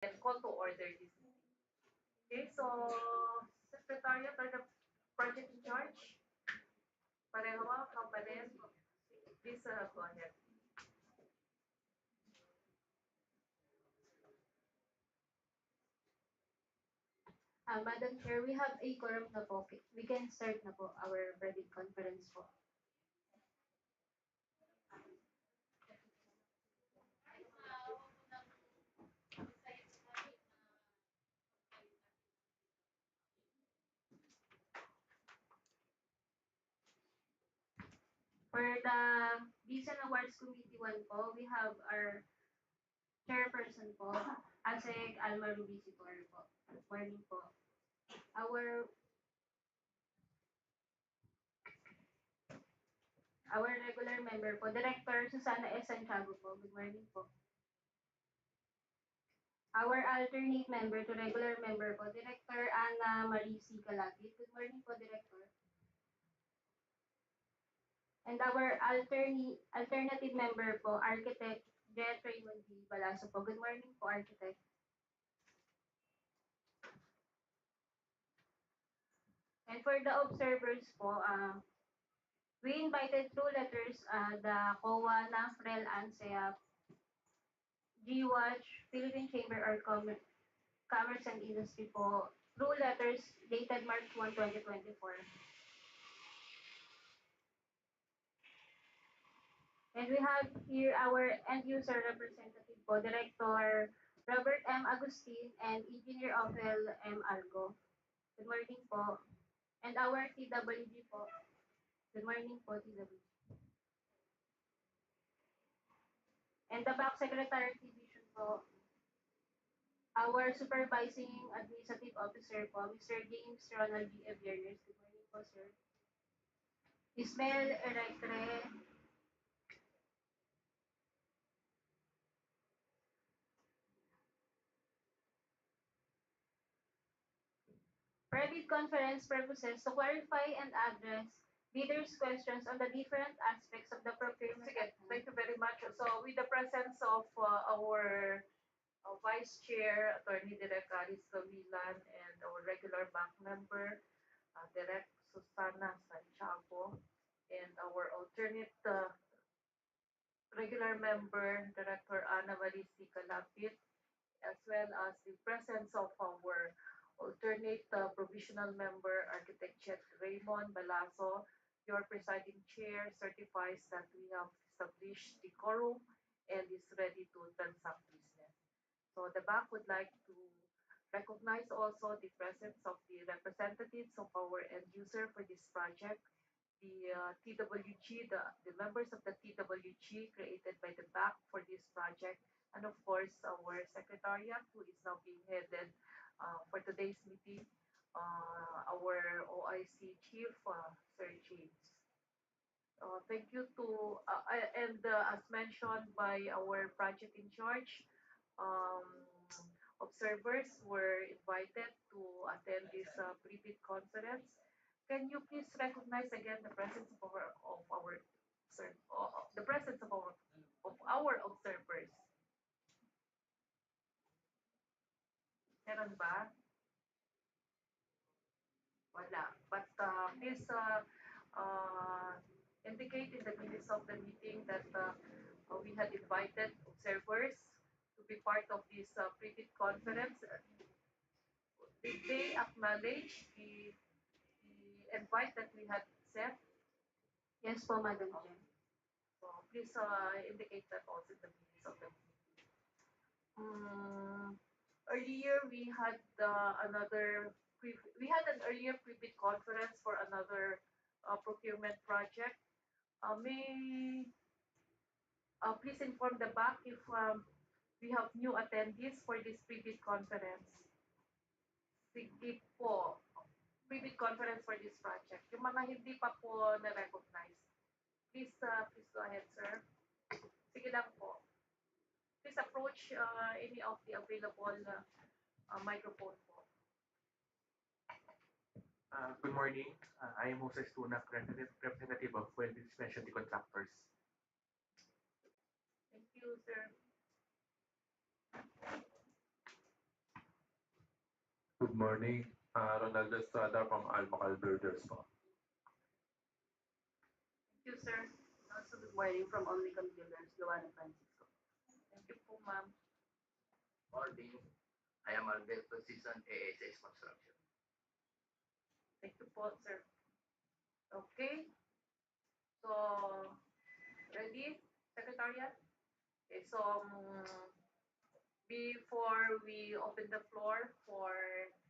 and call to order this meeting. Okay, so Secretariat or the project in charge, pareho ba, kapatid? Please go ahead. Madam Chair, we have a quorum na po. We can start na po our private conference po. For the Visa and Awards Committee 1 po, we have our chairperson po, Asek Alma Rubisitor po. Good morning po. Our regular member po, Director Susana S. Santiago po. Good morning po. Our alternate member to regular member po, Director Ana Marie C. Calagit. Good morning po, Director. And our alternative member po, Architect Jet Raymond D. Balaso po. Good morning po, Architect. And for the observers po, we invited through letters the COA, NAFREL, ANSEAP, GWatch, Philippine Chamber of Commerce and Industry po, through letters dated March 1, 2024. And we have here our end user representative po, Director Robert M. Agustin and Engineer Ophel M. Algo. Good morning po. And our TWG po. Good morning po, TWG. And the back secretary division po, our supervising administrative officer po, Mr. James Ronald B. Eviernes. Good morning po, sir. Ismael Erectre. Private conference purposes to clarify and address leaders' questions on the different aspects of the procurement. Sige, thank you very much. So with the presence of our Vice Chair, Attorney Direk Aris Gavilan, and our regular bank member, Direk Susana Santiago, and our alternate regular member, Director Ana Marie C. Calapit, as well as the presence of our alternate provisional member, Architect Chet Raymond Balaso. Your presiding chair certifies that we have established the quorum and is ready to transact business. So the bank would like to recognize also the presence of the representatives of our end user for this project, the TWG, the members of the TWG created by the bank for this project, and of course our secretariat who is now being headed for today's meeting, our OIC chief, Sir James. Thank you to, and as mentioned by our project in charge, um, observers were invited to attend this pre-bid conference. Can you please recognize again the presence of the presence of our observers? Meron ba? Wala. But please indicate in the minutes of the meeting that we had invited observers to be part of this pre-bid conference. Did they acknowledge the invite that we had sent? Yes po, Madam Chair. So please indicate that also in the minutes of the meeting. Earlier we had an earlier pre-bid conference for another procurement project. May please inform the back if we have new attendees for this pre-bid conference. Sige po, pre-bid conference for this project. Yung mga hindi pa po na-recognize, please go ahead, sir. Sige lang po. Please approach any of the available microphone po. Good morning. I am Moses Tunak, representative of Welding Specialty Contractors. Thank you, sir. morning. Ronaldo Estrada from Almacal Builders po. Thank you, sir. Also, good morning from Omnicom Builders, Luana Francisco. Thank you po, ma'am. Morning. I am Alberto Season, ASS Construction. Thank you po, sir. Okay. So, ready, Secretariat? Okay, so before we open the floor for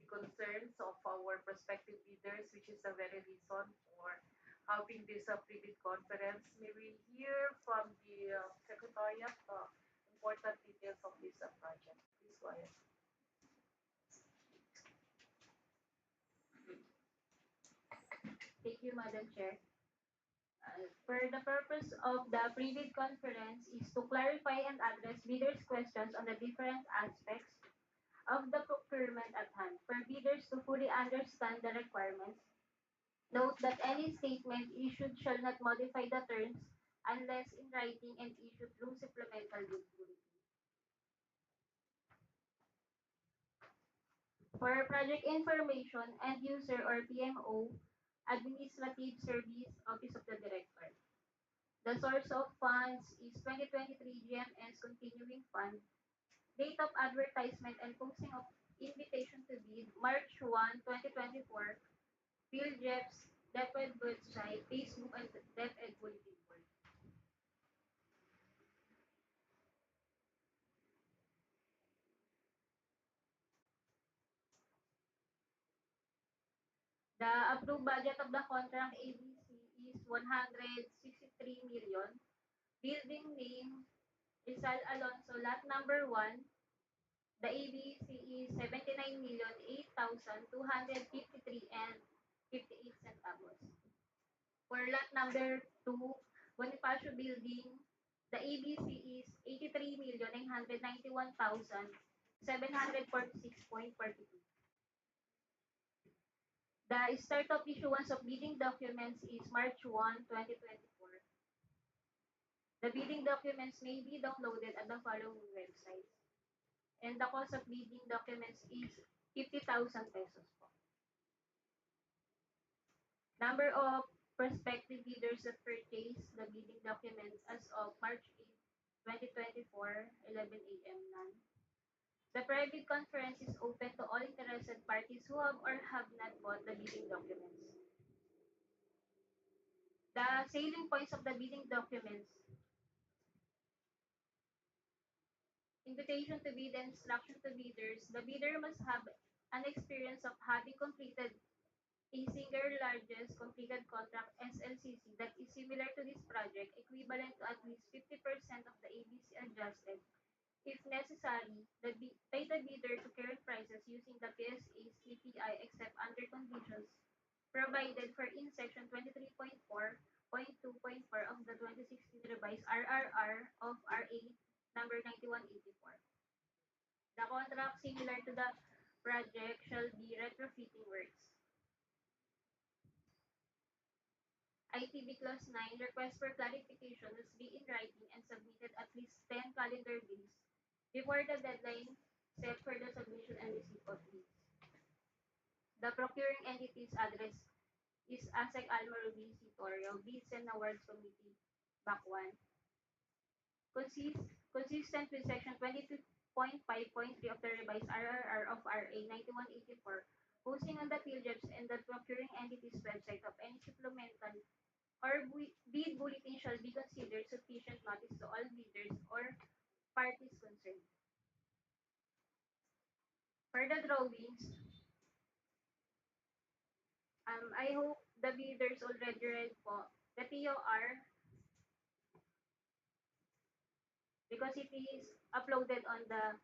the concerns of our prospective bidders, which is the very reason for having this pre-bid conference, may we hear from the Secretariat important details of this project. Please go ahead. Thank you, Madam Chair. For the purpose of the pre-bid conference is to clarify and address bidders' questions on the different aspects of the procurement at hand. For bidders to fully understand the requirements, note that any statement issued shall not modify the terms unless in writing and issued through supplemental bid bulletin. For project information, end user or PMO, Administrative Service Office of the Director. The source of funds is 2023 GMS Continuing Fund. Date of advertisement and posting of invitation to bid, March 1, 2024. Bldgs, DepEd website, Facebook, and DepEd bulletin board. The approved budget of the contract ABC is 163 million. Building name, Rizal Alonzo, lot number 1. The ABC is 79,008,253 and 58 centavos. For lot number 2, Bonifacio Building, the ABC is 83,991,746.42. The start of issuance of bidding documents is March 1, 2024. The bidding documents may be downloaded at the following websites. And the cost of bidding documents is 50,000 pesos po. Number of prospective bidders that purchased the bidding documents as of March 8, 2024, 11 a.m. none. The private conference is open to all interested parties who have or have not bought the bidding documents. The selling points of the bidding documents. Invitation to bid and instruction to bidders. The bidder must have an experience of having completed a single largest completed contract SLCC that is similar to this project, equivalent to at least 50% of the ABC adjusted. If necessary, pay the bidder to current prices using the PSA CPI except under conditions provided for in section 23.4.2.4 of the 2016 revised RRR of RA number 9184. The contract similar to the project shall be retrofitting works. ITB Clause 9, request for clarification must be in writing and submitted at least 10 calendar days before the deadline set for the submission and receipt of bids. The procuring entity's address is ASEC Alma Ruby Tutorial, Bids and Awards Committee, Back 1. Consistent with Section 22.5.3 of the revised RRR of RA 9184, posting on the Bldgs and the procuring entity's website of any supplemental or bid bulletin shall be considered sufficient notice to all bidders or parties concerned. For the drawings, I hope the bidders already read po the TOR because it is uploaded on the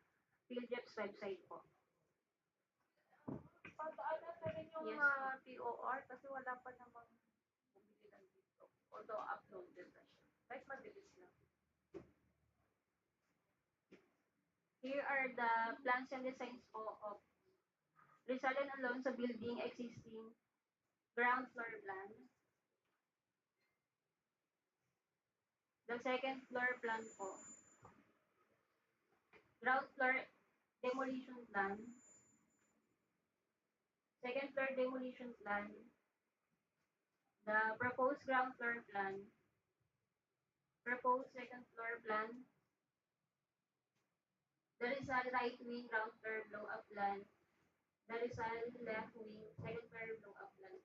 Bldgs website po. Pagpaanan na rin yung Yes. TOR kasi wala pa namang bumili ng dito. Although uploaded na siya. Kahit mabilis lang. Here are the plans and designs po of Rizal and Alonzo Building existing ground floor plan. The second floor plan po. Ground floor demolition plan. second floor demolition plan, the proposed ground floor plan, proposed second floor plan, the Rizal right wing ground floor blow up plan, the Rizal left wing second floor blow up plan.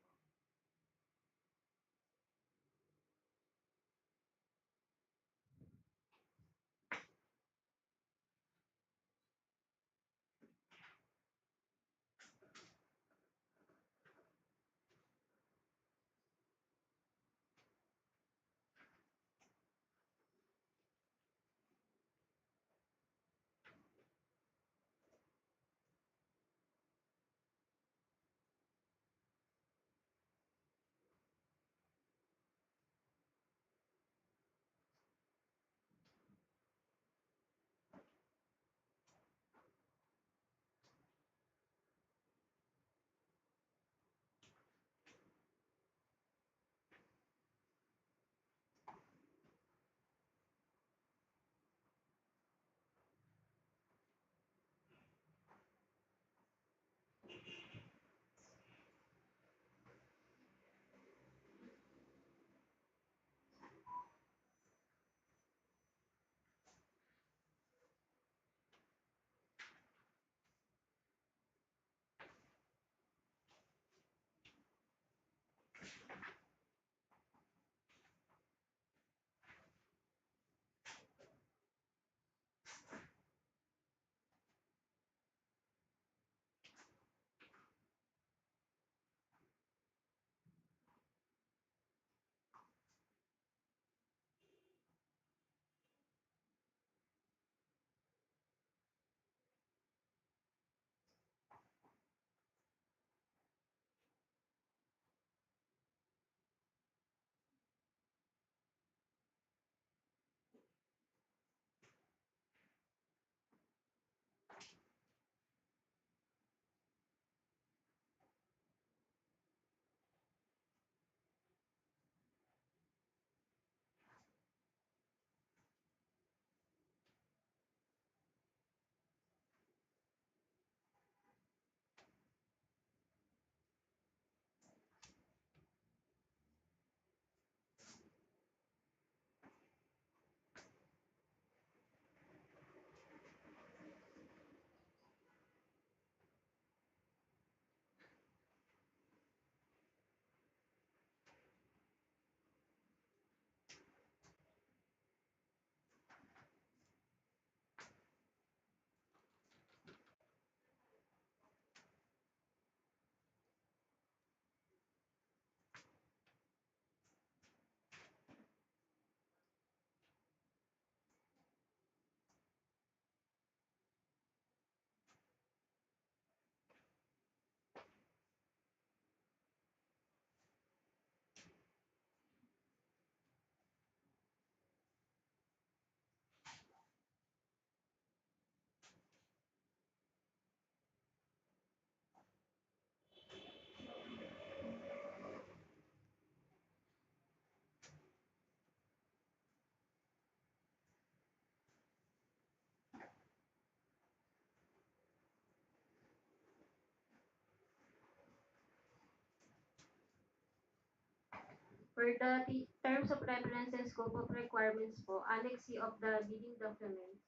For the terms of reference and scope of requirements po, Annex C of the bidding documents.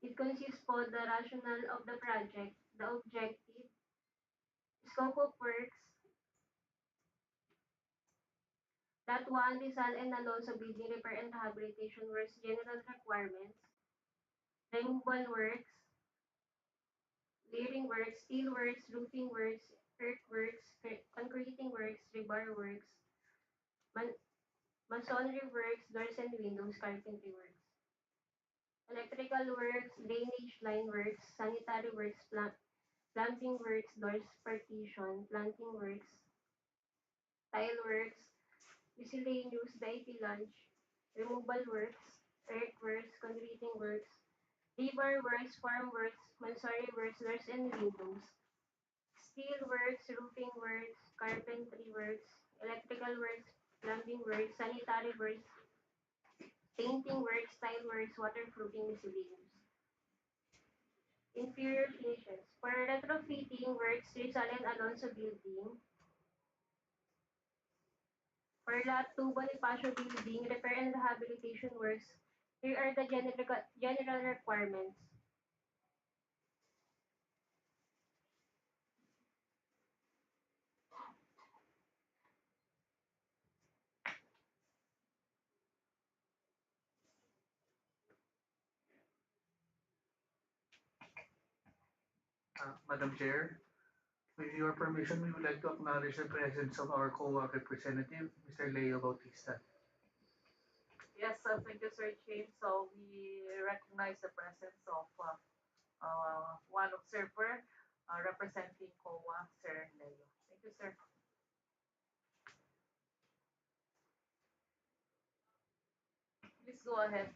It consists po the rationale of the project, the objective, scope of works, that one, Rizal and Alonzo building repair and rehabilitation works, general requirements, removal works, layering works, steel works, roofing works, earthworks, concreting works, rebar works, masonry works, doors and windows, carpentry works, electrical works, drainage line works, sanitary works, plumbing works, doors partition, planting works, tile works, miscellaneous VIP lunch, removal works, earthworks, concreting works, rebar works, farm works, mansardi works, doors and windows, steel works, roofing works, carpentry works, electrical works, plumbing works, sanitary works, painting works, tile works, waterproofing miscellaneous. Inferior finishes. For retrofitting works, Rizal and Alonzo Building. For Lot 2, Bonifacio Building, repair and rehabilitation works. Here are the general requirements. Madam Chair, with your permission, we would like to acknowledge the presence of our COA representative, Mr. Leo Bautista. Yes, thank you, Sir James. So we recognize the presence of one observer representing COA, Sir Leo. Thank you, sir. Please go ahead.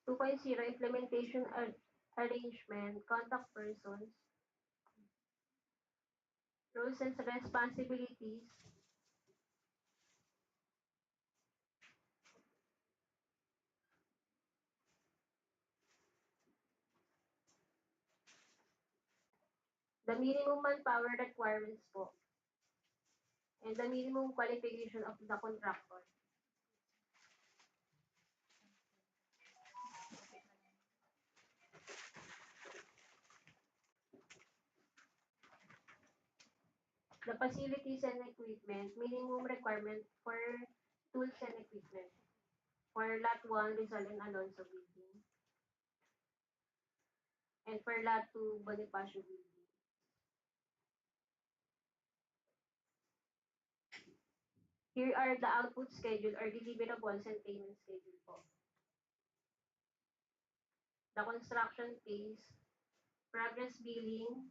2.0 Implementation Arrangement, Contact Persons, Roles and Responsibilities, the minimum manpower requirements po, and the minimum qualification of the contractor. The facilities and equipment, minimum requirement for tools and equipment. For Lot 1, Rizal and Alonzo Building. And for Lot 2, Bonifacio Building. Here are the output schedule or deliverables and payment schedule po. The construction phase, progress billing,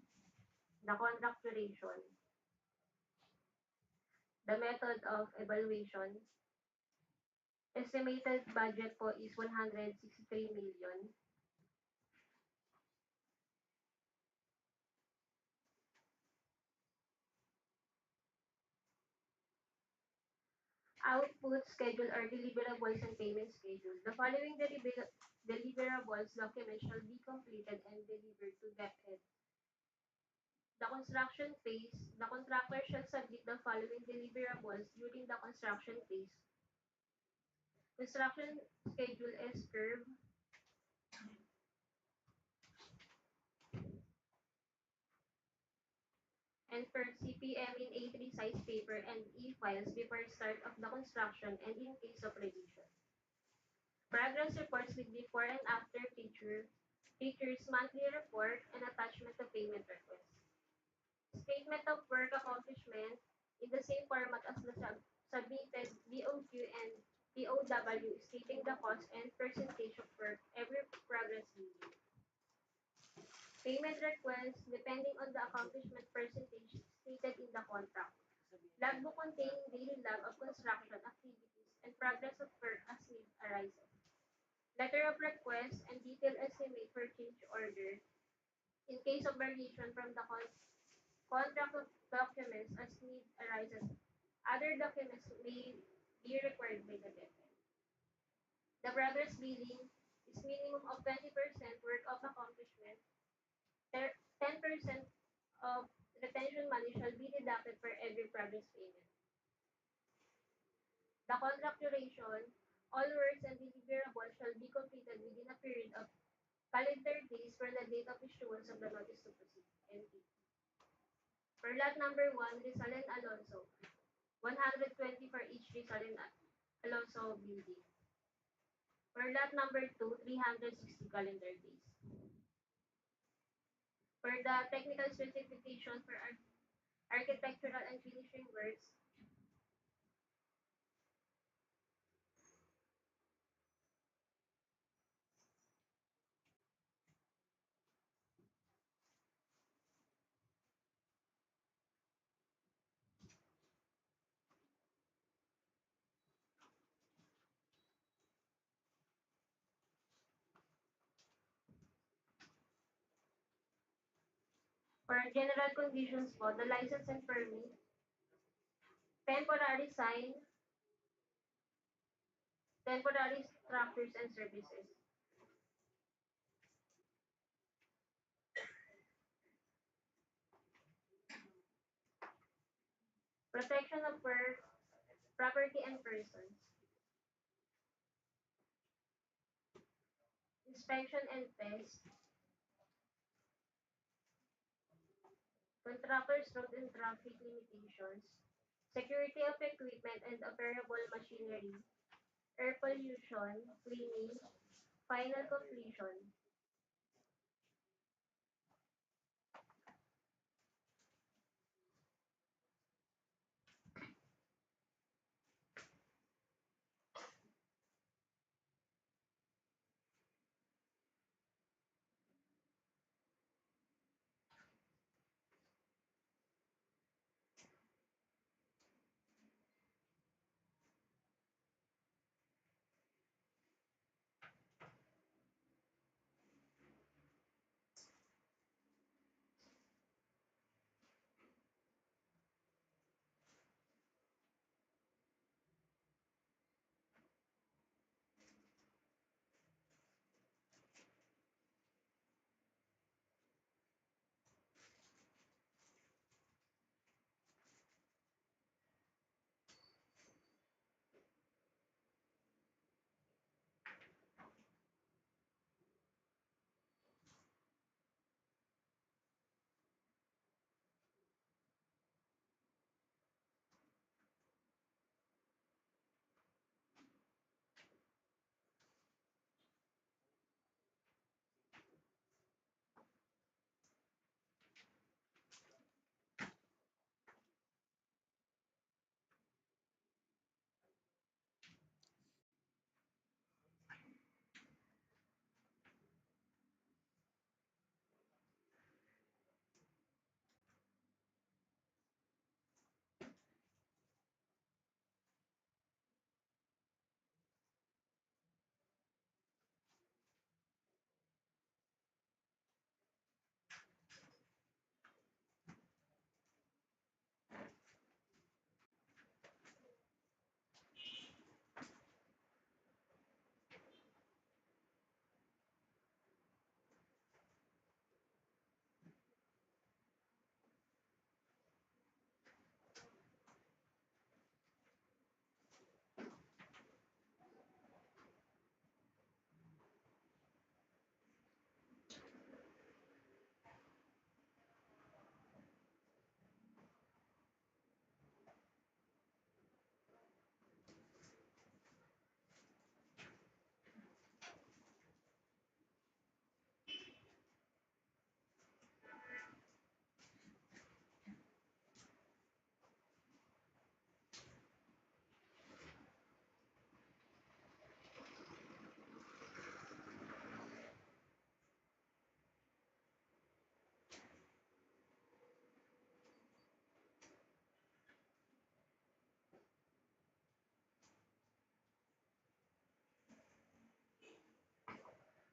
the contract duration, the method of evaluation. Estimated budget po is 163 million. Output schedule or deliverables and payment schedule. The following deliverables documents shall be completed and delivered to DepEd. The construction phase, the contractor shall submit the following deliverables during the construction phase. Construction schedule S curve, and for CPM in A3 size paper and e-files before start of the construction and in case of revision. Progress reports with before and after features monthly report and attachment of payment request. Statement of work accomplishment in the same format as the submitted BOQ and POW stating the cost and percentage of work every progress meeting. Payment request depending on the accomplishment percentage stated in the contract. Logbook containing daily log of construction activities and progress of work as need arises. Letter of request and detailed estimate for change order in case of variation from the contract of documents as need arises. Other documents may be required by the DepEd. The progress billing is minimum of 20% work of accomplishment. 10% of retention money shall be deducted for every progress payment. The contract duration, all works and deliverables shall be completed within a period of calendar days from the date of issuance of the notice to proceed, NT. For lot number 1, Rizal and Alonzo, 120 for each Rizal and Alonzo building. For lot number 2, 360 calendar days. For the technical specification for architectural and finishing works, For general conditions po, the license and permit, temporary sign, temporary structures and services. Protection of property and persons. Inspection and test. Contractors' road and traffic limitations. Security of equipment and operable machinery. Air pollution, cleaning, final completion.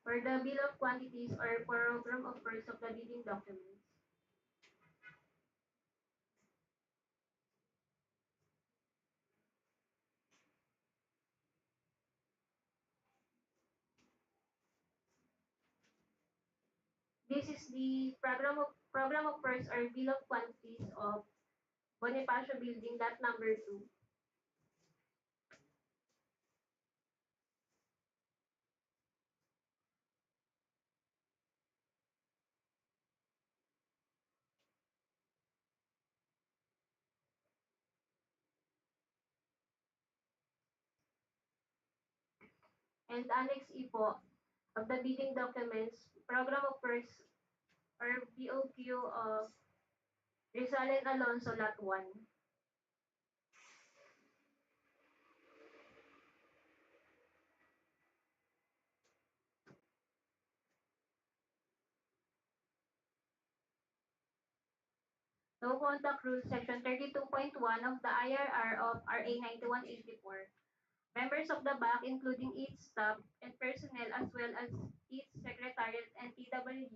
For the bill of quantities or program of first of the bidding documents. This is the program of first or bill of quantities of Bonifacio Building, lot number 2. And Annex E po of the bidding documents, program of first or BOQ of Rizal and Alonzo, lot 1. No contact rule section 32.1 of the IRR of RA 9184. Members of the BAC, including its staff and personnel as well as its secretariat and TWG,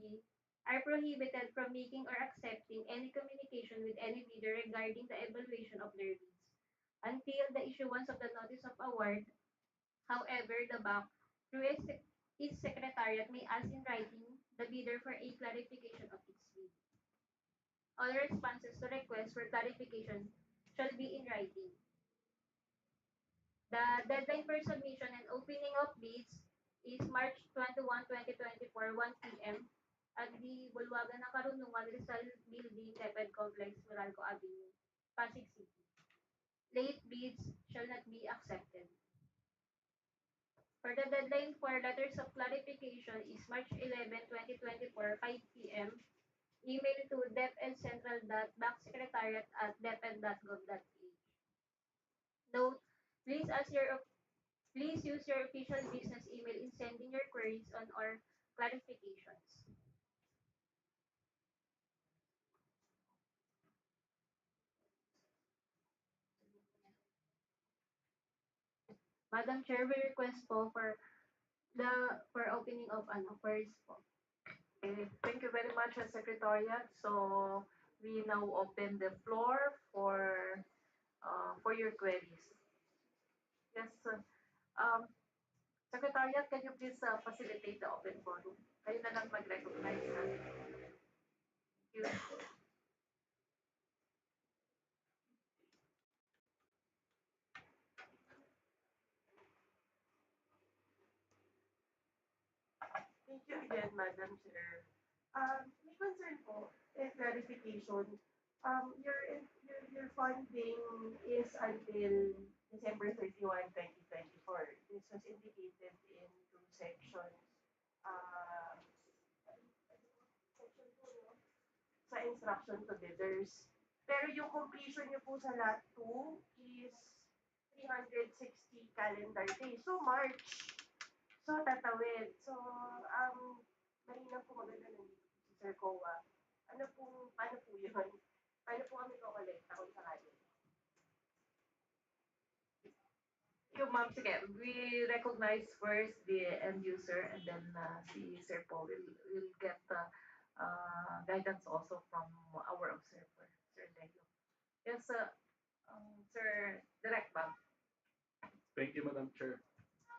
are prohibited from making or accepting any communication with any bidder regarding the evaluation of their bids until the issuance of the notice of award. However, the bank, through its secretariat, may ask in writing the bidder for a clarification of its bid. All responses to requests for clarification shall be in writing. The deadline for submission and opening of bids is March 21, 2024, 1 p.m. at the Bulwagan ng Karunungan Rizal Building, DepEd Complex, Meralco Avenue, Pasig City. Late bids shall not be accepted. For the deadline for letters of clarification is March 11, 2024, 5 p.m. Email to depedcentral.backsecretariat@deped.gov.ph. Note, please use your official business email in sending your queries on or clarifications. Madam Chair, we request po for opening of queries po. Okay, thank you very much, Secretariat. So we now open the floor for your queries. Yes, Secretariat, can you please facilitate the open forum? Kayo na lang mag-recognize. Thank you. Thank you again, Madam Chair. May concern po, clarification. Your funding is until December 31, 2024. This was indicated in two sections. Section 2, no? Sa instruction to bidders. Pero yung completion niyo po sa lot 2 is 360 calendar days. So, March. So, tatawid. So, mahina po maganda nandito si Sir Kowa. Paano po yun? Paano po kami kukolekta kung sakali? Thank you, Ma'am. Sige, we recognize first the end user and then si Sir Paul will get guidance also from our observer, Sir Leo. Yes, Sir Direct, Ma'am. Thank you, Madam Chair.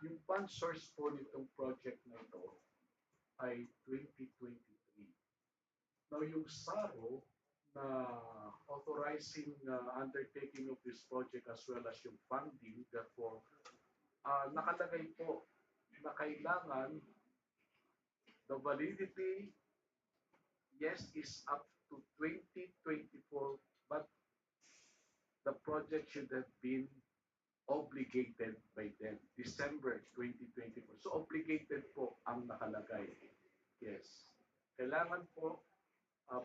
Yung fund source po nitong project na ito ay 2023. Now, yung SARO na authorizing undertaking of this project as well as yung funding, therefore, nakalagay po na kailangan the validity, yes, is up to 2024, but the project should have been obligated by then, December 2024. So obligated po ang nakalagay. Yes. Kailangan po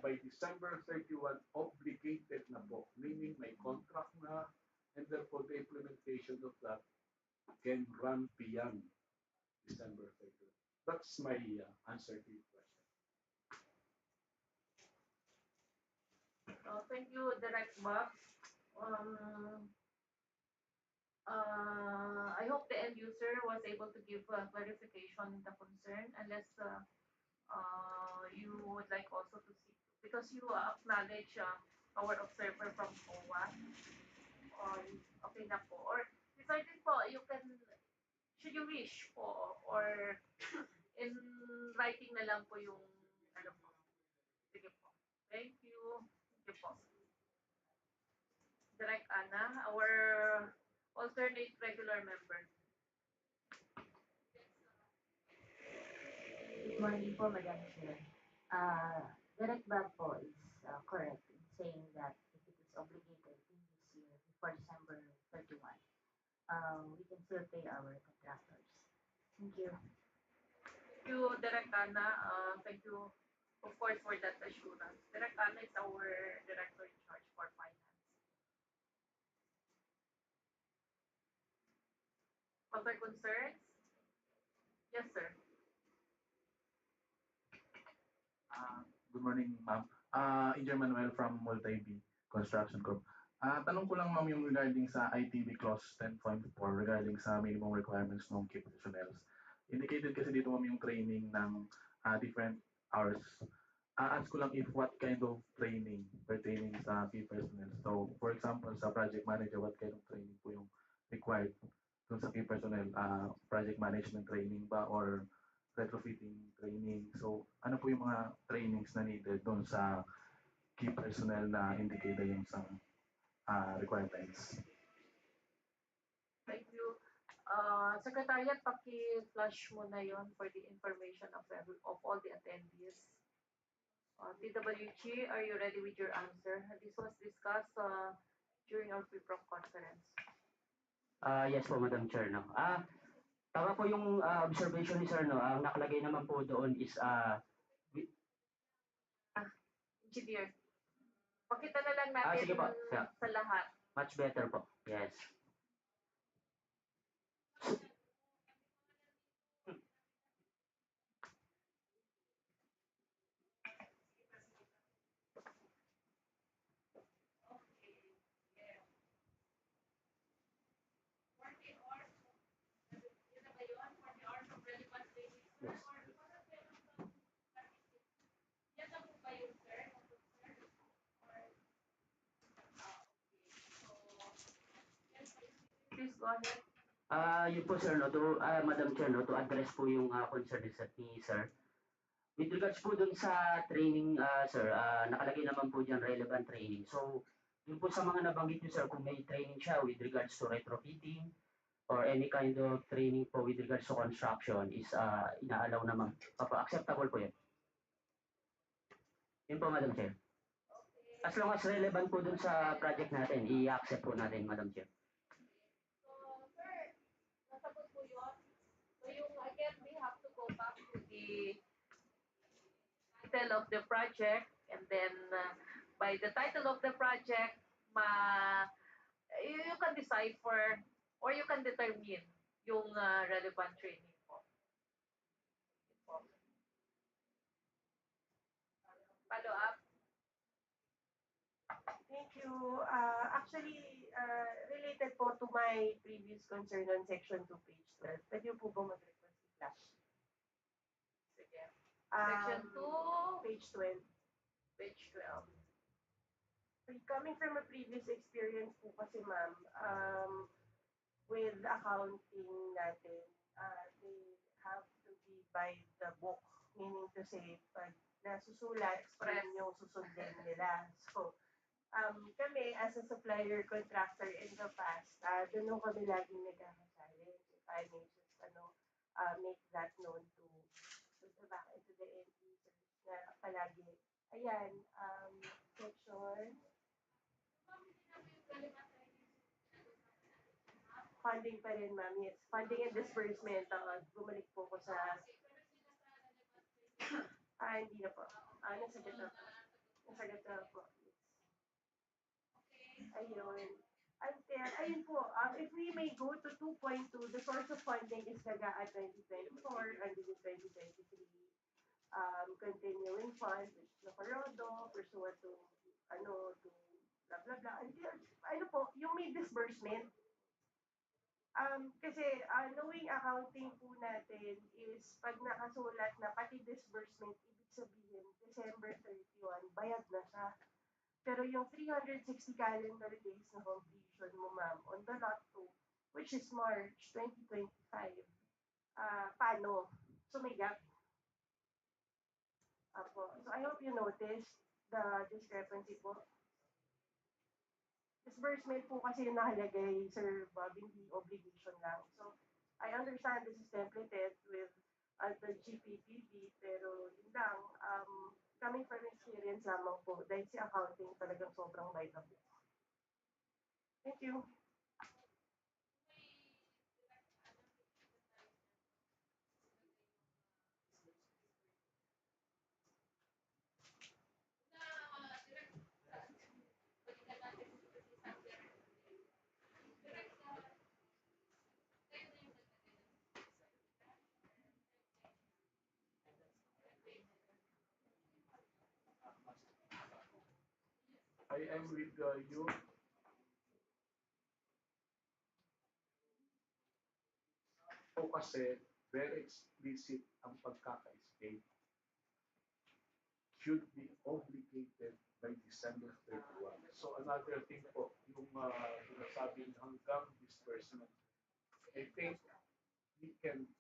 by December 31, obligated na po, meaning may contract na, and therefore the implementation of that can run beyond December 31. That's my answer to your question. Thank you, Direct Bob. I hope the end user was able to give clarification in the concern, unless you would like also to see, because you acknowledge our observer from OWA. Okay na po. Or decided po, you can, should you wish po, or in writing na lang po yung ano po. Sige po. Thank you. Thank you po. Direct Ana, our alternate regular member. Good morning po, Madam Chair. Direct Bob po is correct in saying that if it is obligated in this year before December 31, we can still pay our contractors. Thank you. Thank you, Direct Ana. Thank you, of course, for that assurance. Direct Ana is our director in charge for finance. Other concerns? Yes, sir. Good morning, ma'am. Engineer Manuel from Multi-B Construction Corp. Tanong ko lang, ma'am, yung regarding sa ITB Clause 10.4 regarding sa minimum requirements ng key professionals. Indicated kasi dito, ma'am, yung training ng different hours ask ko lang if what kind of training pertaining sa key personnel. So, for example, sa project manager, what kind of training po yung required dun sa key personnel? Project management training ba or retrofitting training? So, ano po yung mga trainings na needed dun sa key personnel na indicated yung sa requirements? Thank you. Secretariat, paki-flash mo na yon for the information of all the attendees. TWG, are you ready with your answer? This was discussed during our pre-proc conference. Yes po, Madam Chair. No? Tama po yung observation ni Sir. No? Ang nakalagay naman po doon is Engineer, pakita na lang natin sige po. Yeah. sa lahat. Much better po. Yes. Please go ahead. Yun po sir, no, Madam Chair, no, to address po yung concern ni Sir. With regards po dun sa training, sir, nakalagay naman po dyan relevant training. So, yun po sa mga nabanggit nyo sir, kung may training siya with regards to retrofitting or any kind of training po with regards to construction is ina-allow naman. Acceptable po yun. Yun po, Madam Chair. As long as relevant po dun sa project natin, i-accept po natin, Madam Chair. Again, we have to go back to the title of the project, and then by the title of the project, you can decide for, or you can determine yung relevant training po. Follow up? Thank you. Actually, related po to my previous concern on section 2, page 12. Pwede po ba mag-request i-flash? Sige. Section 2, page 12. Page 12. Coming from a previous experience po kasi ma'am, with accounting natin, they have to be by the book, meaning to say, pag nasusulat, yun yung susundin nila. So, kami as a supplier contractor in the past, doon kami laging nagkaka-challenge. If I may just make that known to the back and to the end users na palagi. Ayan, section. Funding pa rin, ma'am. Yes, funding and disbursement. Bumalik po ko sa... hindi na po. Nasagot na po. Nasagot na po. Ayun. Ayun po, if we may go to 2.2, the source of funding is Gagaan 2024 under the 2023 continuing funds, which is Nacarodo, pursuant to, to blah, blah, blah. Until, po, yung may disbursement. Kasi knowing accounting po natin is pag nakasulat na pati disbursement, ibig sabihin, December 31, bayad na siya. Pero yung 360 calendar days na completion mo, ma'am, on the lot 2, which is March 2025, paano? So may gap. So I hope you noticed the discrepancy po. Disbursement po kasi yung nakalagay, Sir Bob, hindi obligation lang. So, I understand this is templated with the GPPB, pero yun lang, coming from experience lamang po, dahil si accounting talagang sobrang by the book. Thank you. I am with you. O kasi very explicit ang pagkaka-escape. should be obligated by December 31. So another thing po, yung sinasabing hanggang disbursement, I think we can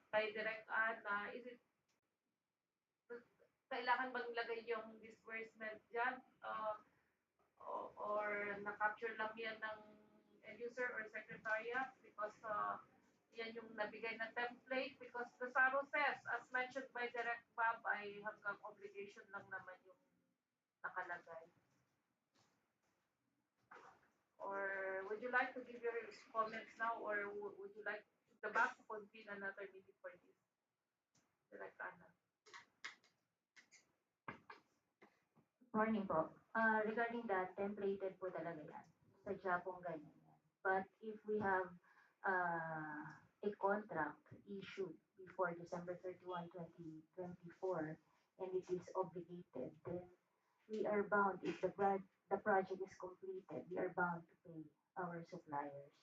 Kay Direct Ana, is it kailangan bang ilagay yung disbursement dyan? Or na-capture lang yan ng end user or secretariat? Because yan yung nabigay na template. Because the SARO says, as mentioned by Direct Bob, ay hanggang obligation lang naman yung nakalagay. Or would you like to give your comments now, or would you like the back to convene another meeting for this? Direct Ana. Morning po. Regarding that, templated po talaga yan. Sadya pong ganyan yan. But if we have a contract issued before December 31, 2024, and it is obligated, then we are bound, if the project is completed, we are bound to pay our suppliers.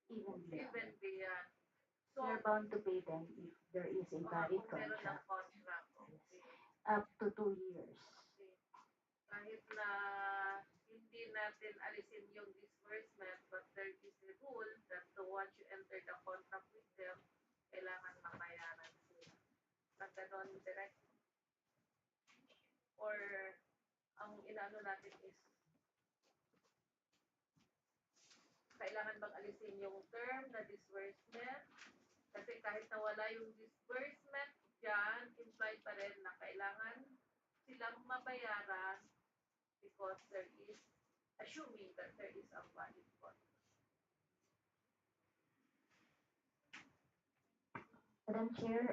Even beyond. Even beyond. We are bound to pay them if there is a valid Kung meron ng contract. contract, okay. Up to 2 years. Okay. Kahit na hindi natin alisin yung disbursement, but there is a rule that once you enter the contract with them, kailangan mabayaran sila. Pag ganon, direct. Or ang inaano natin is kailangan bang alisin yung term na disbursement? Kasi kahit nawala yung disbursement dyan, implied pa rin na kailangan silang mabayaran because there is, assuming that there is a valid contract. Madam Chair,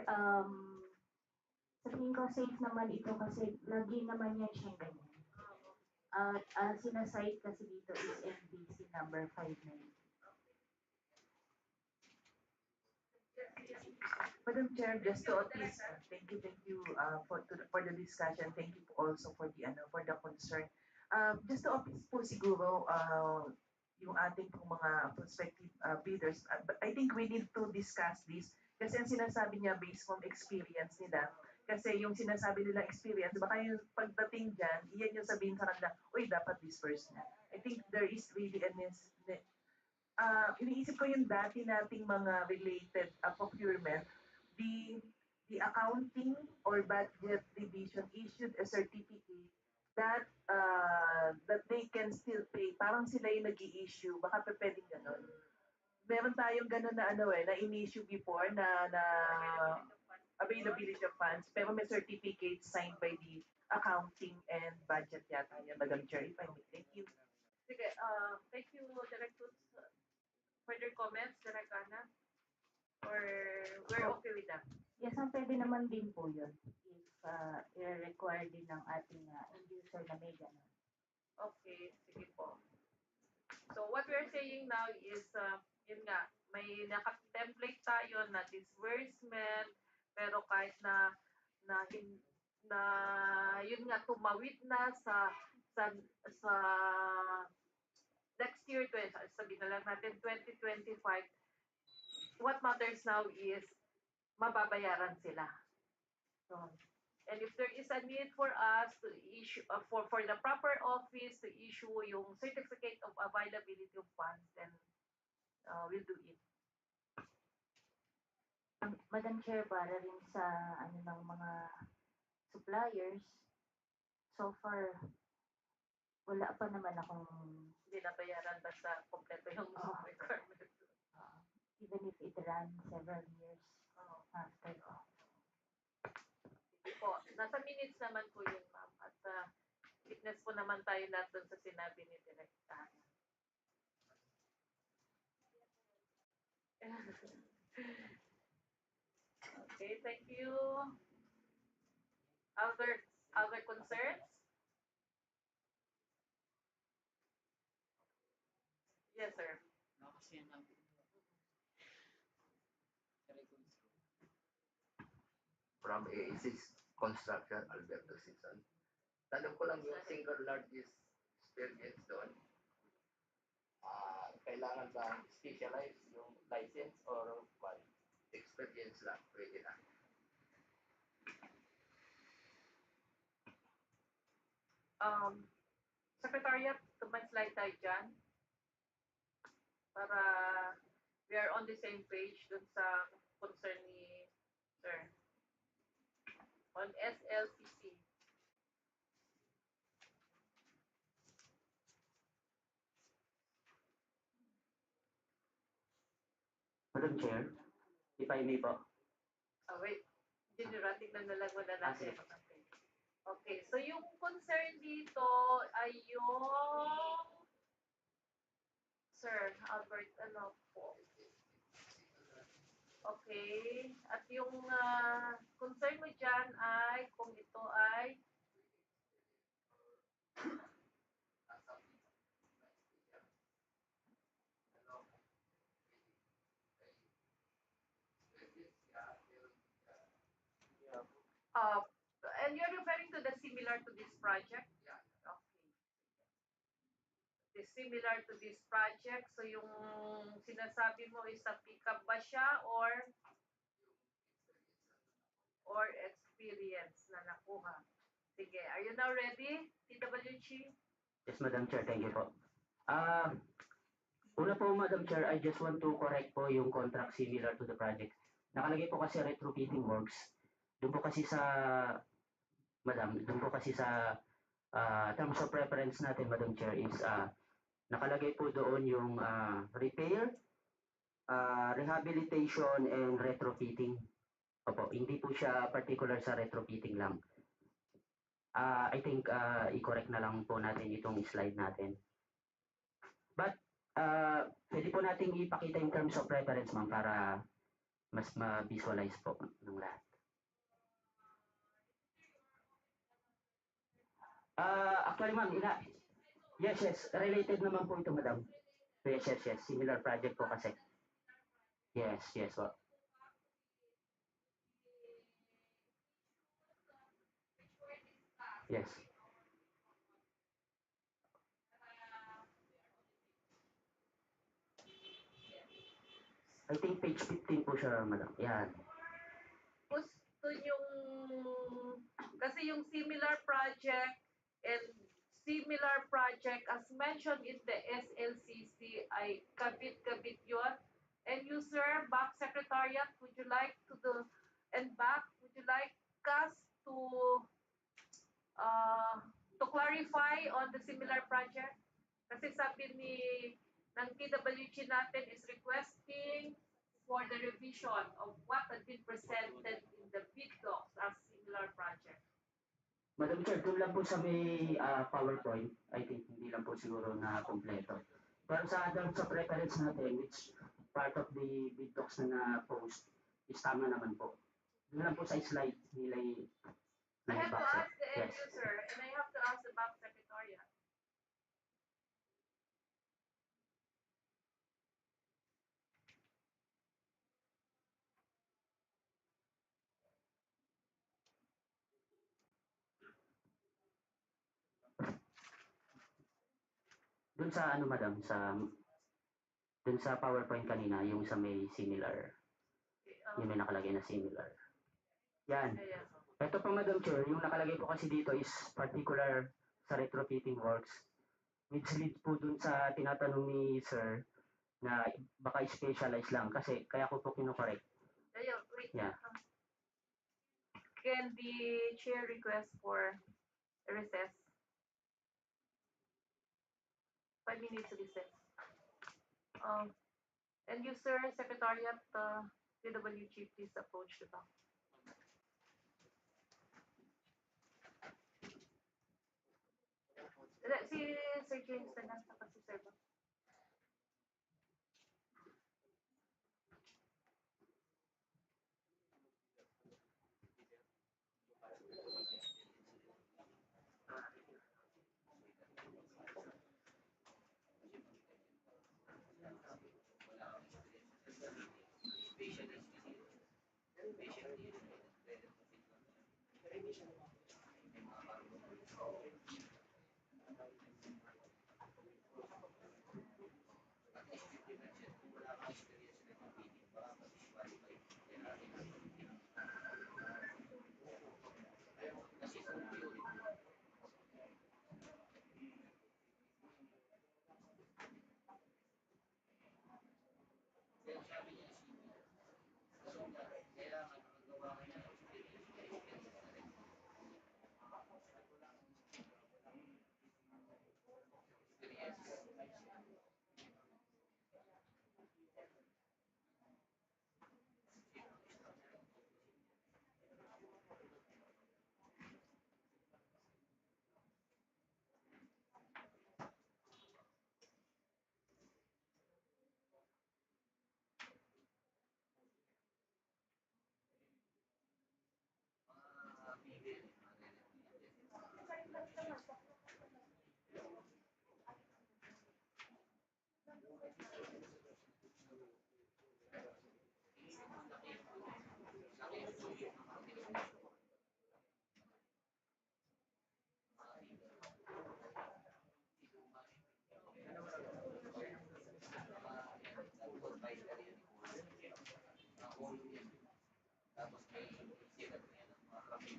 sa tingin ko safe naman ito kasi lagi naman yan siyang ganyan. At sinasite kasi dito is MBC number 59. Madam Chair, just to at least thank you for the discussion. Thank you also for the concern. Just to at least po siguro yung ating pong mga prospective bidders, I think we need to discuss this kasi ang sinasabi niya based from experience nila. Kasi yung sinasabi nilang experience, baka yung pagdating dyan, iyan yung sabihin sa kanila, uy, dapat disperse na. I think there is really iniisip ko yung dati nating mga related procurement, the accounting or budget division issued a certificate that they can still pay. Parang sila yung nag-i-issue, baka pwedeng ganon. Meron tayong ganon na na in-issue before na availability of funds, pero may certificate signed by the accounting and budget yata yan, Madam Chair, if I may. Thank you. Sige, thank you, Director. Further comments, Direct Ana? Or we're okay with that? Yes, ang pwede naman din po yun if i-require din ng ating end user na may ganun. Okay, sige po. So what we're saying now is, yun nga, may naka-template tayo na disbursement, pero kahit na yun nga tumawid na sa next year, sabihin na lang natin 2025, what matters now is mababayaran sila. So, and if there is a need for us to issue, for the proper office to issue yung certificate of availability of funds, then we'll do it. Madam Chair, para rin sa ng mga suppliers, so far, wala pa naman akong binabayaran basta kompleto yung requirement. Even if it ran several years after. Sige po, nasa minutes naman po yun, ma'am. At witness po naman tayo lahat doon sa sinabi ni Direct Ana. Okay, thank you. Other concerns? Yes, sir. From AAC's Construction, Alberto Season. tanong ko lang yung single largest experience doon. Kailangan ba specialize yung license or what? Experience lang, pwede na. Secretariat, slide tayo dyan para we are on the same page dun sa concern ni Sir. On SLCC. Madam Chair, if I may po. Wait. Dinirating na lang muna natin. Okay, so yung concern dito ay yung Sir Albert, ano po? Okay, at yung concern mo dyan ay kung ito ay and you're referring to the similar to this project? Yeah. Okay. The similar to this project, so yung sinasabi mo is sa pickup ba siya or experience na nakuha? Sige, are you now ready, TWG? Yes, Madam Chair, thank you po. Una po, Madam Chair, I just want to correct po yung contract similar to the project. Nakalagay po kasi retrofitting works. Doon po kasi sa, Madam, doon po kasi sa terms of preference natin, Madam Chair, is nakalagay po doon yung repair, rehabilitation, and retrofitting. Opo, hindi po siya particular sa retrofitting lang. I think i-correct na lang po natin itong slide natin. But pwede po natin ipakita yung terms of preference, ma'am, para mas ma-visualize po ng lahat. Actually, ma'am, yes, related naman po ito, madam. Yes, similar project po kasi. Yes po. Yes. I think page 15 po siya, madam. Yan. Gusto yung, kasi yung similar project and similar project as mentioned in the SLCC ay kabit-kabit yun. And you, sir, back secretariat, would you like to do, and back, would you like us to clarify on the similar project? Kasi sabi ng TWG natin is requesting for the revision of what had been presented in the Bldgs as similar project. Madam Chair, doon lang po sa may PowerPoint, I think hindi lang po siguro na kompleto. Pero sa terms of reference natin, which part of the Bldgs na post is tama naman po. Doon lang po sa slide nila I have to ask the end user and I have to ask the back secretariat. Doon sa ano, madam, doon sa PowerPoint kanina, yung sa may similar. Yung may nakalagay na similar. Yan. Ito pa, Madam Chair, yung nakalagay po kasi dito is particular sa retrofitting works. Which leads po dun sa tinatanong ni Sir na baka specialize lang kasi kaya ko po kinokorek. Wait. Yeah. Can the chair request for a recess? 5 minutes recess. And you, sir, secretariat, TWG, please approach the back. Si Sir James na nasa kasi sir ba? Tapos may consider na yan ng mga kami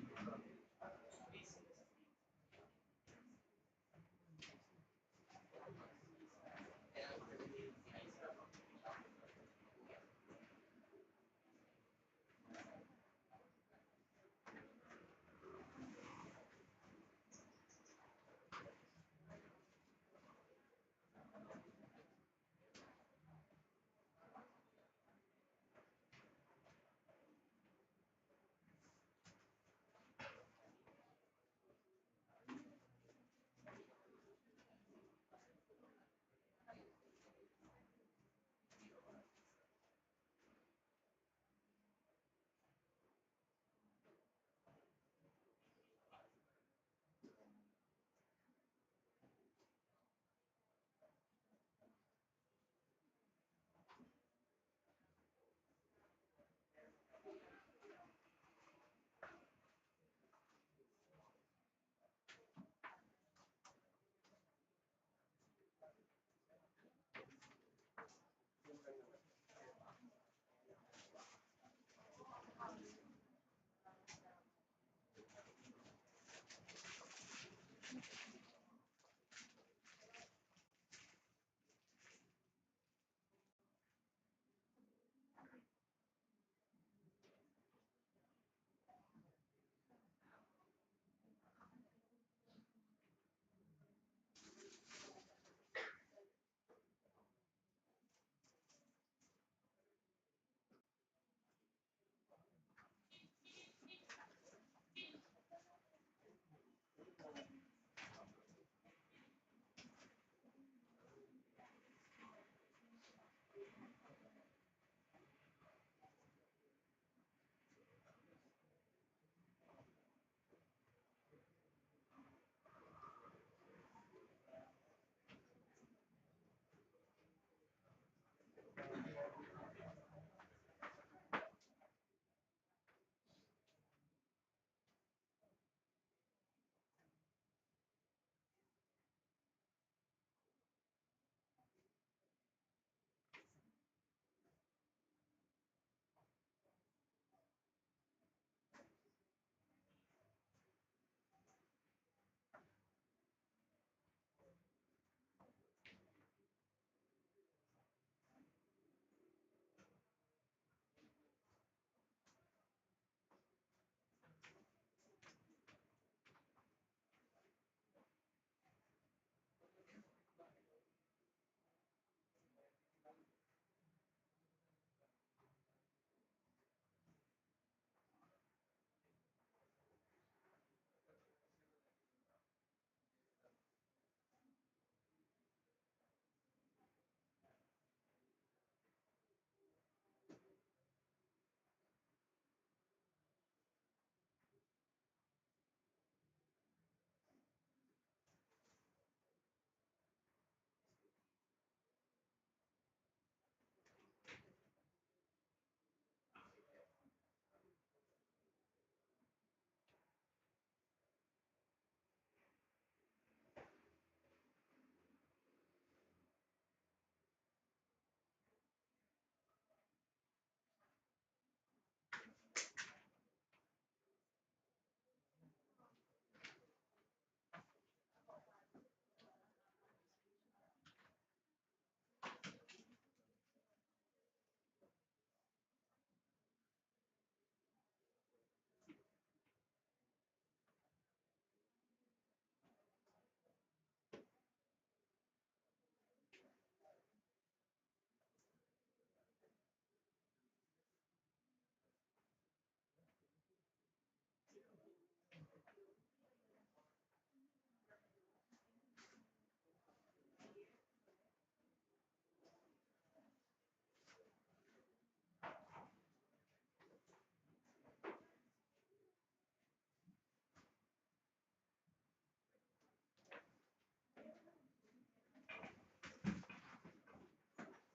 basic.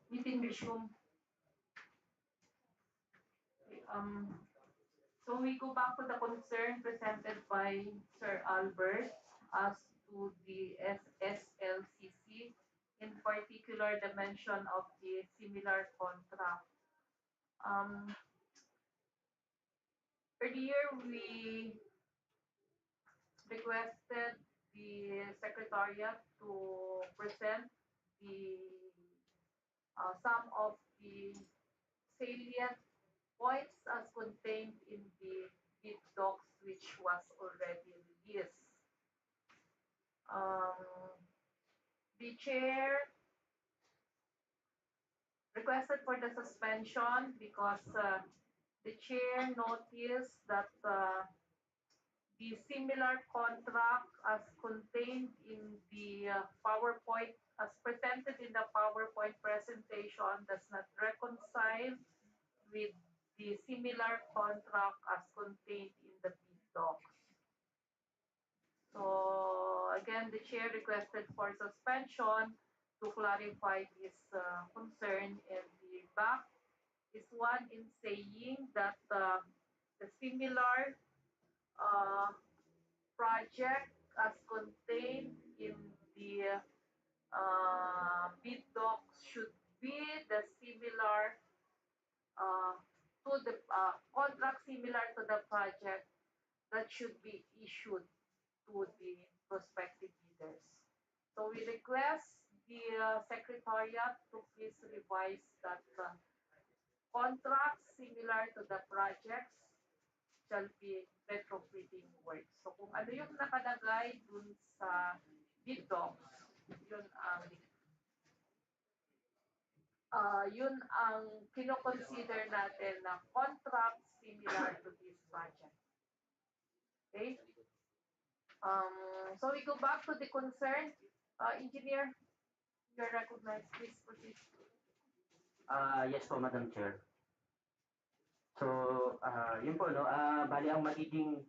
Meeting resume. Okay, so we go back to the concern presented by Sir Albert as to the SSLCC, in particular the mention of the similar contract. Um, Earlier, we requested the Secretariat to present the some of the salient points as contained in the Bldgs which was already released. The chair requested for the suspension because the chair noticed that the similar contract as contained in the PowerPoint, as presented in the PowerPoint presentation, does not reconcile with the similar contract as contained in the Bldgs. So again, the chair requested for suspension to clarify this concern, and the back is one in saying that the similar project as contained in the Bldgs should be the similar to the contract similar to the project that should be issued to the prospective bidders. So we request the Secretariat to please revise that contracts similar to the projects shall be retrofitting works. So kung ano yung nakalagay dun sa Bldgs, yun ang kino-consider natin na contract similar to this project. Okay? So we go back to the concern. Engineer, you're recognized. Please proceed. Yes po, Madam Chair. So, yun po, no? Bali ang magiging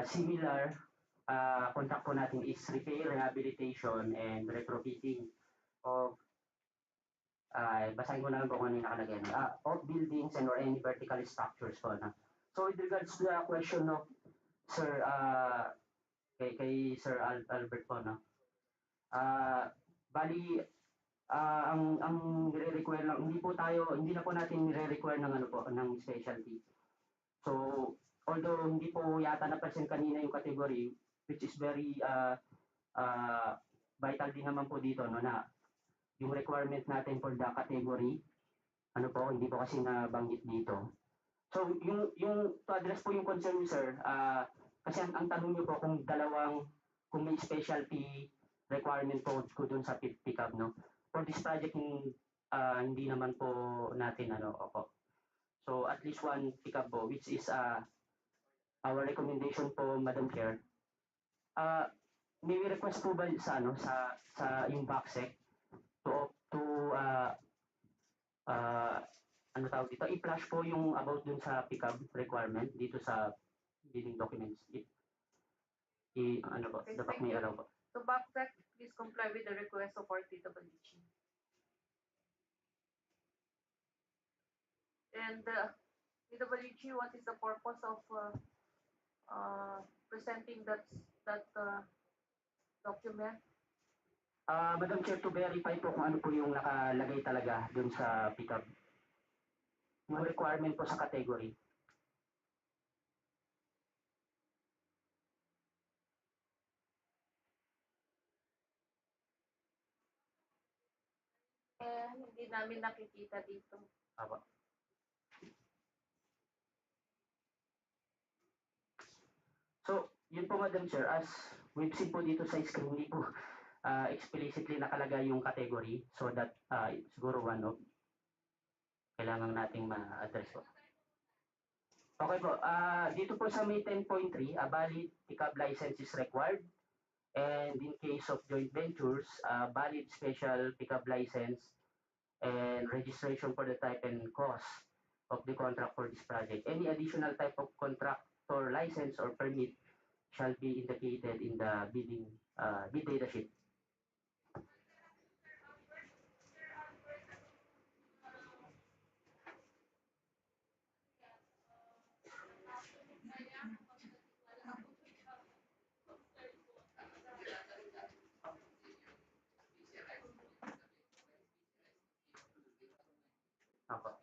similar contract po natin is repair, rehabilitation, and retrofitting of basahin ko na lang po kung ano yung nakalagay. Of buildings and or any vertical structures po. Na. So with regards to the question of Sir, kay Sir Albert po, no? Bali, ang nire-require lang, hindi na po natin nire-require ng ano po, ng specialty. So, although hindi po yata na-present kanina yung category, which is very vital din naman po dito, no, na yung requirement natin for the category, ano po, hindi po kasi nabanggit dito. So, yung to address po yung concern niyo, sir, kasi ang tanong niyo po kung may specialty requirement po ko dun sa pickup, no? For this project, hindi naman po natin, opo. So, at least one pickup po, which is our recommendation po, Madam Chair. May request po ba sa yung backsec to ano tawag dito, i-flash po yung about dun sa pickup requirement dito sa bidding documents. Ano po, Okay, dapat thank may you. alaw po. So backtrack, please comply with the request of our DepEd. And DepEd, what is the purpose of presenting that document? Madam Chair, to verify po kung ano po yung nakalagay talaga dun sa pickup. Yung requirement po sa category. Hindi namin nakikita dito. Apo. So, yun po, Madam Chair, as we've seen po dito sa screen, hindi po explicitly nakalagay yung category, so that siguro one of kailangan nating ma-address po. Okay po, dito po sa May 10.3, valid pickup license is required, and in case of joint ventures, valid special pickup license and registration for the type and cost of the contract for this project. Any additional type of contract or license or permit shall be indicated in the bid data sheet. Apa.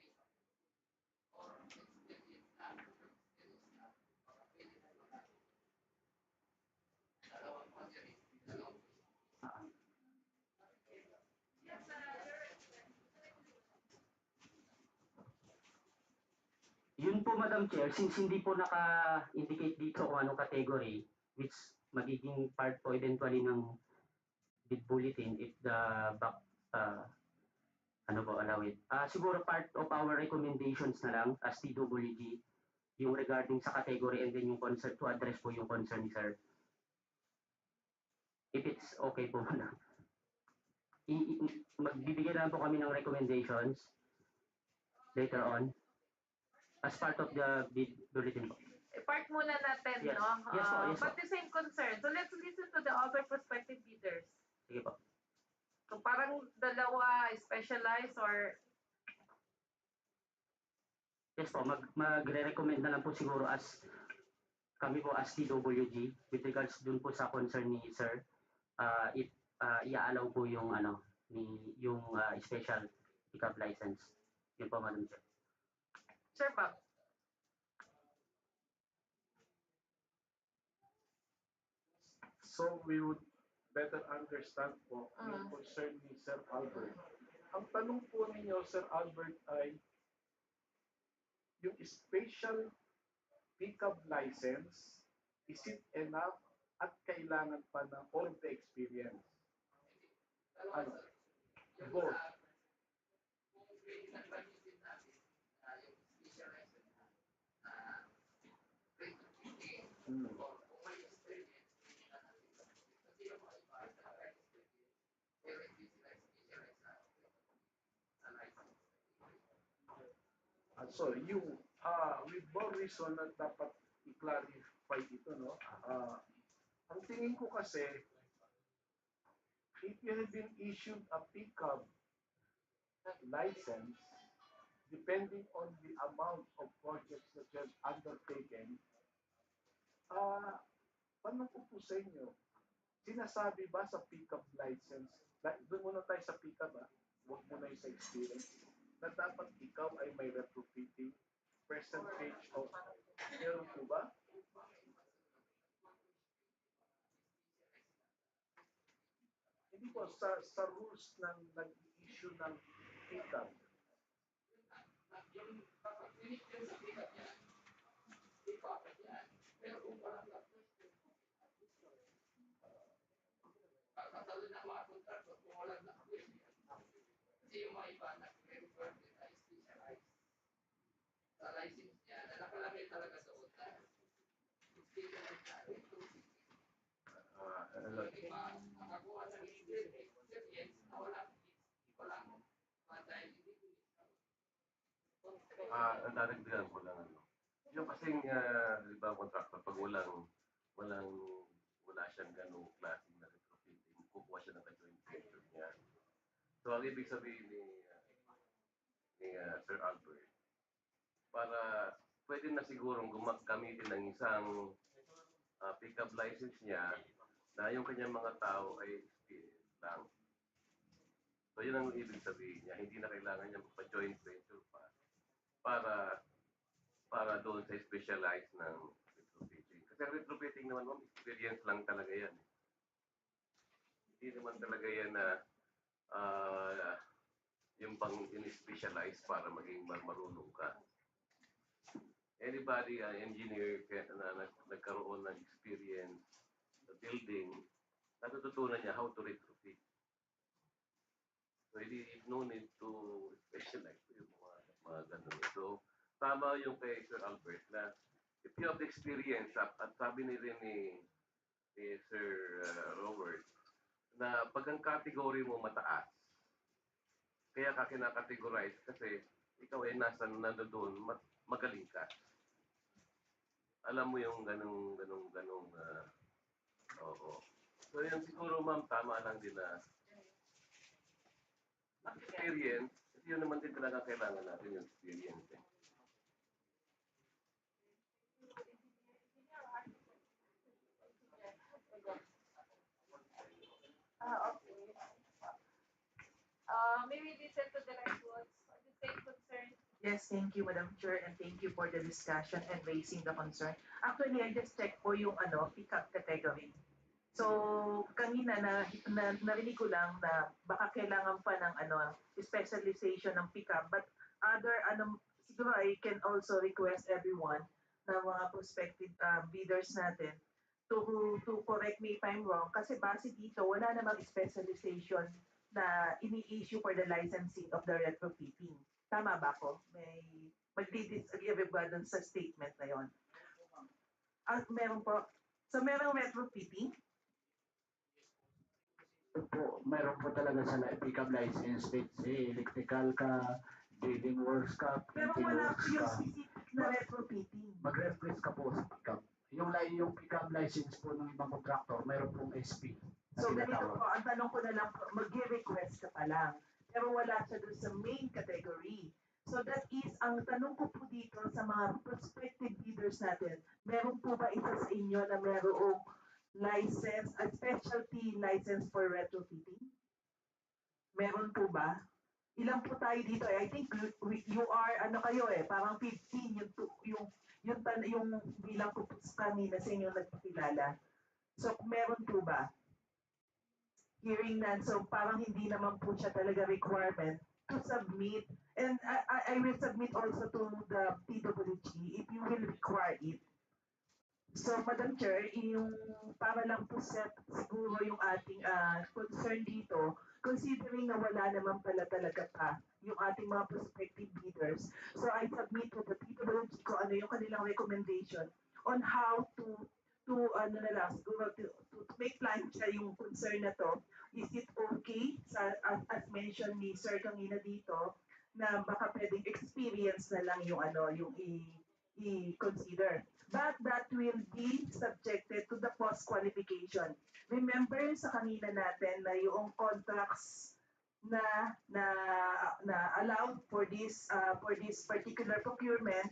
po, Madam Chair, since hindi po naka-indicate dito kung anong category, which magiging part po eventually ng bid bulletin if the back, allow it. Siguro part of our recommendations na lang as TWG, yung regarding sa category and then yung concern, to address po yung concern ni Sir. If it's okay po na. Magbibigyan na po kami ng recommendations later on as part of the bid bulletin po. Part muna natin, Yes. no? Yes po, yes po. But the same concern. So let's listen to the other prospective bidders. Sige po. So parang dalawa specialized or Yes po, magre-recommend na lang po siguro as kami po as TWG with regards dun po sa concern ni Sir, if i-allow po yung yung special pickup license. Yun po, Madam Chair. Sir Bob. So we would better understand po yung concern ni Sir Albert. Ang tanong po ninyo, Sir Albert, ay yung special pickup license, is it enough at kailangan pa ng all the experience? Ano? Both. So, with more reason na dapat i-clarify ito, no? Ang tingin ko kasi, if you have been issued a pickup license, depending on the amount of projects that you have undertaken, tanong ko po sa inyo, sinasabi ba sa pickup license, doon muna tayo sa pickup, huwag muna yung sa experience, na dapat ikaw ay may retrofitting percentage of, meron po ba? Hindi po, sa rules ng nag-issue ng pickup. Dadagdagan ko lang yung kasing di ba contractor pag wala siyang ganung klaseng na retrofitting, kukuha siya ng joint venture niya. So ang ibig sabihin ni Sir Albert, para pwede na sigurong gamitin ng isang pickup license niya na yung kanyang mga tao ay experience lang. So yun ang ibig sabihin niya, hindi na kailangan niya magpa-joint venture pa para doon sa specialized ng retrofitting. Kasi ang retrofitting naman, experience lang talaga yan. Hindi naman talaga yan na yung pang in-specialize para maging marunong ka. Anybody, engineer na nagkaroon ng experience sa building, natututunan niya how to retrofit. So, no need to specialize yung mga ganun. So, tama yung kay Sir Albert na if you have the experience, at sabi ni Sir Robert, na pag ang category mo mataas, kaya ka kinakategorize kasi ikaw ay nandoon, magaling ka. Alam mo yung ganung oo. So yan siguro ma'am, tama lang din na experience, yun naman din talaga kailangan natin yung experience. Okay. May we listen to the next words on the same concern? Yes, thank you, Madam Chair, and thank you for the discussion and raising the concern. Actually, I just checked po yung pickup category. So, kanina narinig ko lang na baka kailangan pa ng specialization ng pickup, but other siguro I can also request everyone na mga prospective bidders natin to correct me if I'm wrong kasi base dito wala namang specialization na ini-issue for the licensing of the retrofitting. Tama ba ako? Magdi-disagree ba dun sa statement na yon? Meron po. So merong retrofitting? Po, meron po talaga sa pick-up license, electrical ka, building works ka, Pero painting wala works po yung ka. specific na retrofitting. Mag-reference ka po sa pick-up. Yung pick-up license po ng ibang contractor, meron pong SP. So ganito po, ang tanong ko na lang po, mag-request ka pa lang. Pero wala siya doon sa main category. So that is, ang tanong ko po dito sa mga prospective bidders natin, meron po ba isa sa inyo na merong license, a specialty license for retrofitting? Meron po ba? Ilan po tayo dito eh? I think you are, ano kayo eh, parang 15, yung bilang ko po kanina sa inyo nagpakilala. So meron po ba? Hearing none, so parang hindi naman po siya talaga requirement to submit. And I will submit also to the PWG if you will require it. So, Madam Chair, yung para lang po set siguro yung ating concern dito, considering na wala naman pala talaga pa yung ating mga prospective bidders. So, I submit to the PWG ko ano yung kanilang recommendation on how to ano na lang, siguro to make plan siya yung concern na to. Is it okay, as mentioned ni Sir kanina dito, na baka pwedeng experience na lang yung ano, yung i-consider. But that will be subjected to the post-qualification. Remember sa kanina natin na yung contracts na allowed for this particular procurement,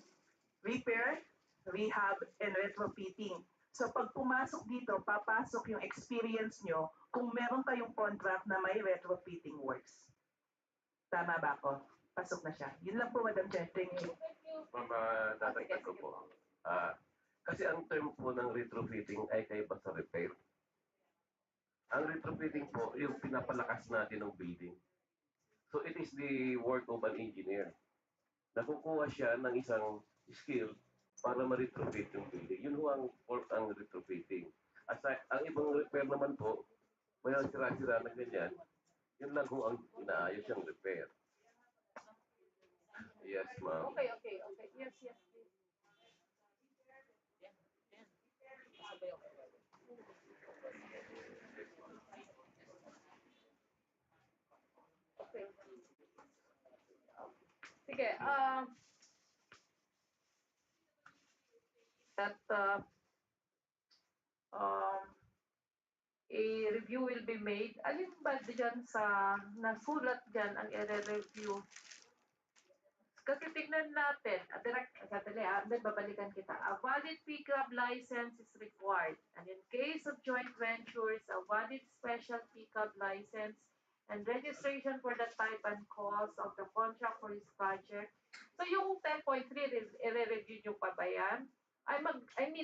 repair, rehab, and retrofitting. So pag pumasok dito, papasok yung experience nyo kung meron kayong contract na may retrofitting works. Tama ba ako? Pasok na siya. Yun lang po, Madam Chair. Thank you. Mama, dadagdag ko po. Kasi ang term po ng retrofitting ay kaiba sa repair. Ang retrofitting po, yung pinapalakas natin ng building. So it is the work of an engineer. Nakukuha siya ng isang skill para ma-retrofit yung building. Yun ho ang work ang retrofitting. Ang ibang repair naman po, may sira-sira na ganyan, yun lang ho ang inaayos yung repair. Yes, ma'am. Okay. Yes, please. Okay. Sige, that a review will be made. Alin ba dyan sa nasulat dyan ang i-review? Kasi tignan natin, then babalikan kita. A valid pickup license is required. And in case of joint ventures, a valid special pickup license and registration for the type and cost of the contract for this project. So yung 10.3, i-review nyo pa ba yan?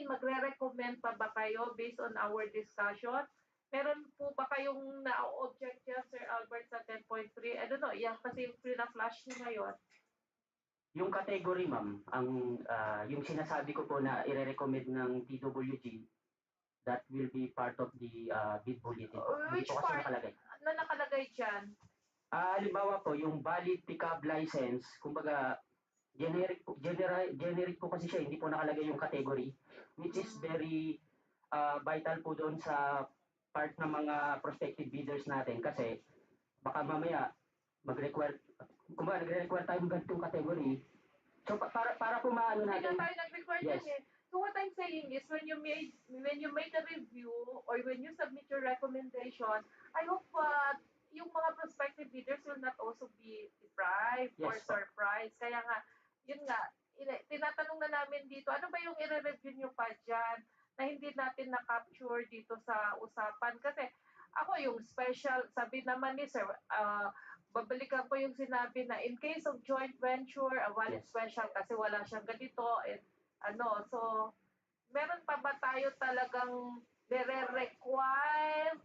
Magre-recommend pa ba kayo based on our discussion? Meron po ba kayong na-object yan, Sir Albert, sa 10.3? I don't know, yan kasi yung flash nyo ngayon. Yung category, ma'am, yung sinasabi ko po na i-recommend ng PWG, that will be part of the bid bulletin. Which part nakalagay. Na nakalagay dyan? Halimbawa po, yung valid pickup license, kumbaga, generic po kasi siya, hindi po nakalagay yung category, which is very vital po doon sa part ng mga prospective bidders natin kasi baka mamaya mag-require, kumbaga nagre-require tayo ng ganitong category. So para po maano natin. Hindi na tayo nag-require Yes. yan eh. So what I'm saying is when you make a review or when you submit your recommendation, I hope yung mga prospective bidders will not also be deprived or Yes, surprised. Kaya nga, yun nga, tinatanong na namin dito, ano ba yung i-review nyo pa dyan na hindi natin na-capture dito sa usapan? Kasi ako yung special, sabi naman ni Sir, babalikan ko yung sinabi na in case of joint venture, a valid Yes. special kasi wala siyang ganito, and so meron pa ba tayo talagang nire-require?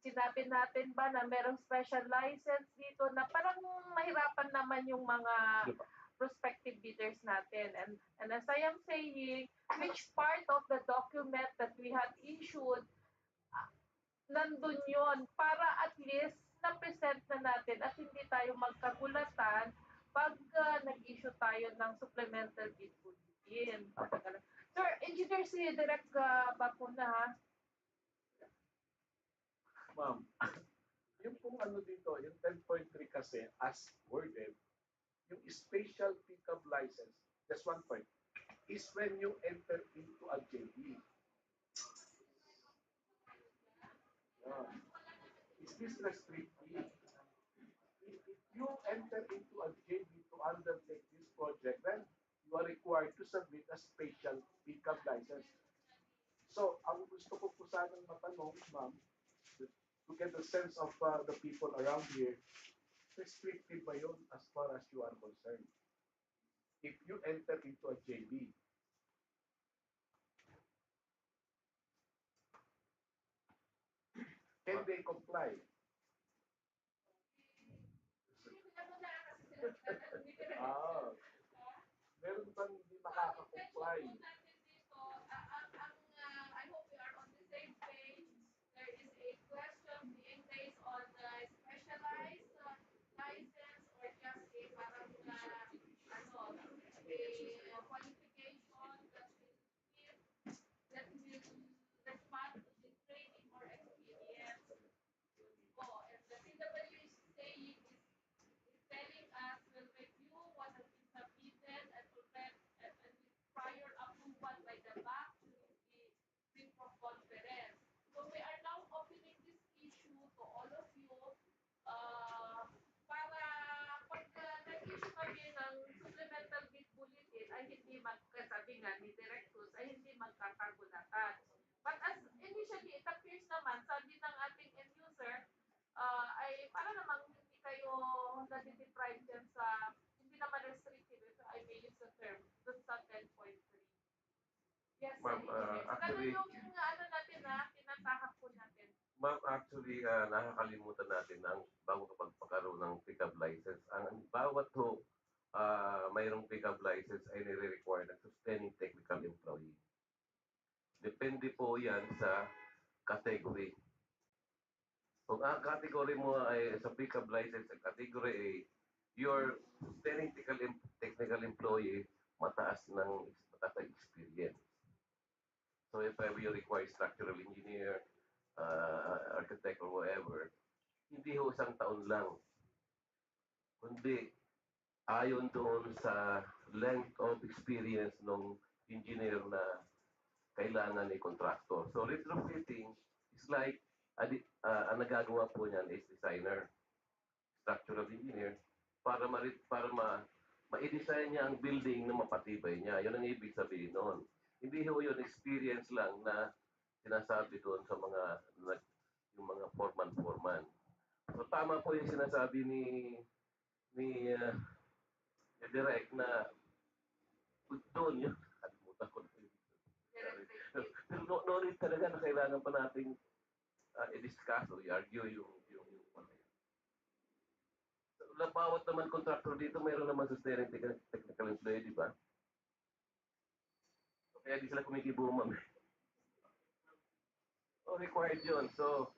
Sinabi natin ba na merong special license dito na parang mahirapan naman yung mga prospective bidders natin. And as I am saying, which part of the document that we had issued, nandun yon para at least na-present na natin at hindi tayo magkagulatan pag nag-issue tayo ng supplemental bid bulletin. Sir, Engineer si Direk Bakuna ha. Ma'am, yung pong ano dito, yung 10.3 kasi as worded, yung special pickup license, just one point, is when you enter into a JV. Is this restrictive? If you enter into a JV to undertake this project, then you are required to submit a special pickup license. So, ang gusto ko po sanang matanong, ma'am, to get the sense of the people around here, restrictive ba yun as far as you are concerned? If you enter into a JV, can they comply? Meron bang hindi makaka-comply? I hope we are on the same page. There is a question being based on the specialized license or just a parang a qualification that will respond to the training or experience. Oh, and the PW is saying is telling us will review what has been submitted and with prior approval by the bank during the pre-proc conference. So we are now opening this issue to all of you para pag nag-issue kami ng supplemental bid bulletin ay hindi magkasabi nga ni Directus ay hindi magkakagulatan. But as initially it appears naman, sabi ng ating end user, ay para namang hindi kayo nade-deprive din sa, hindi naman restrictive, if I may use the term, dun sa 10.3. Yes, Ma'am, actually, ganun yung ano natin tinatahak po natin. Ma'am, actually, nakakalimutan natin ang bago kapag pagkaroon ng pickup license. Ang bawat mayroong pickup license ay nire-require ng sustaining technical employee. Depende po yan sa category. Kung ang category mo ay sa pickup license, ang category A, your sustaining technical employee, mataas ng experience. So if ever you require structural engineer, architect or whatever, hindi ho isang taon lang. Kundi ayon doon sa length of experience ng engineer na kailangan ni contractor. So retrofitting is like, ang nagagawa po niyan is designer, structural engineer, para ma-design niya ang building na mapatibay niya. Yun ang ibig sabihin noon. Hindi ho yun experience lang na sinasabi doon sa yung mga foreman. So tama po yung sinasabi ni Direk na doon yun. Kalimutan ko na yun. No need talaga na kailangan pa nating i-discuss o i-argue yung bawat naman contractor dito mayroon naman sustaining technical employee, di ba? So, kaya di sila kumikibuman. Required yun. So,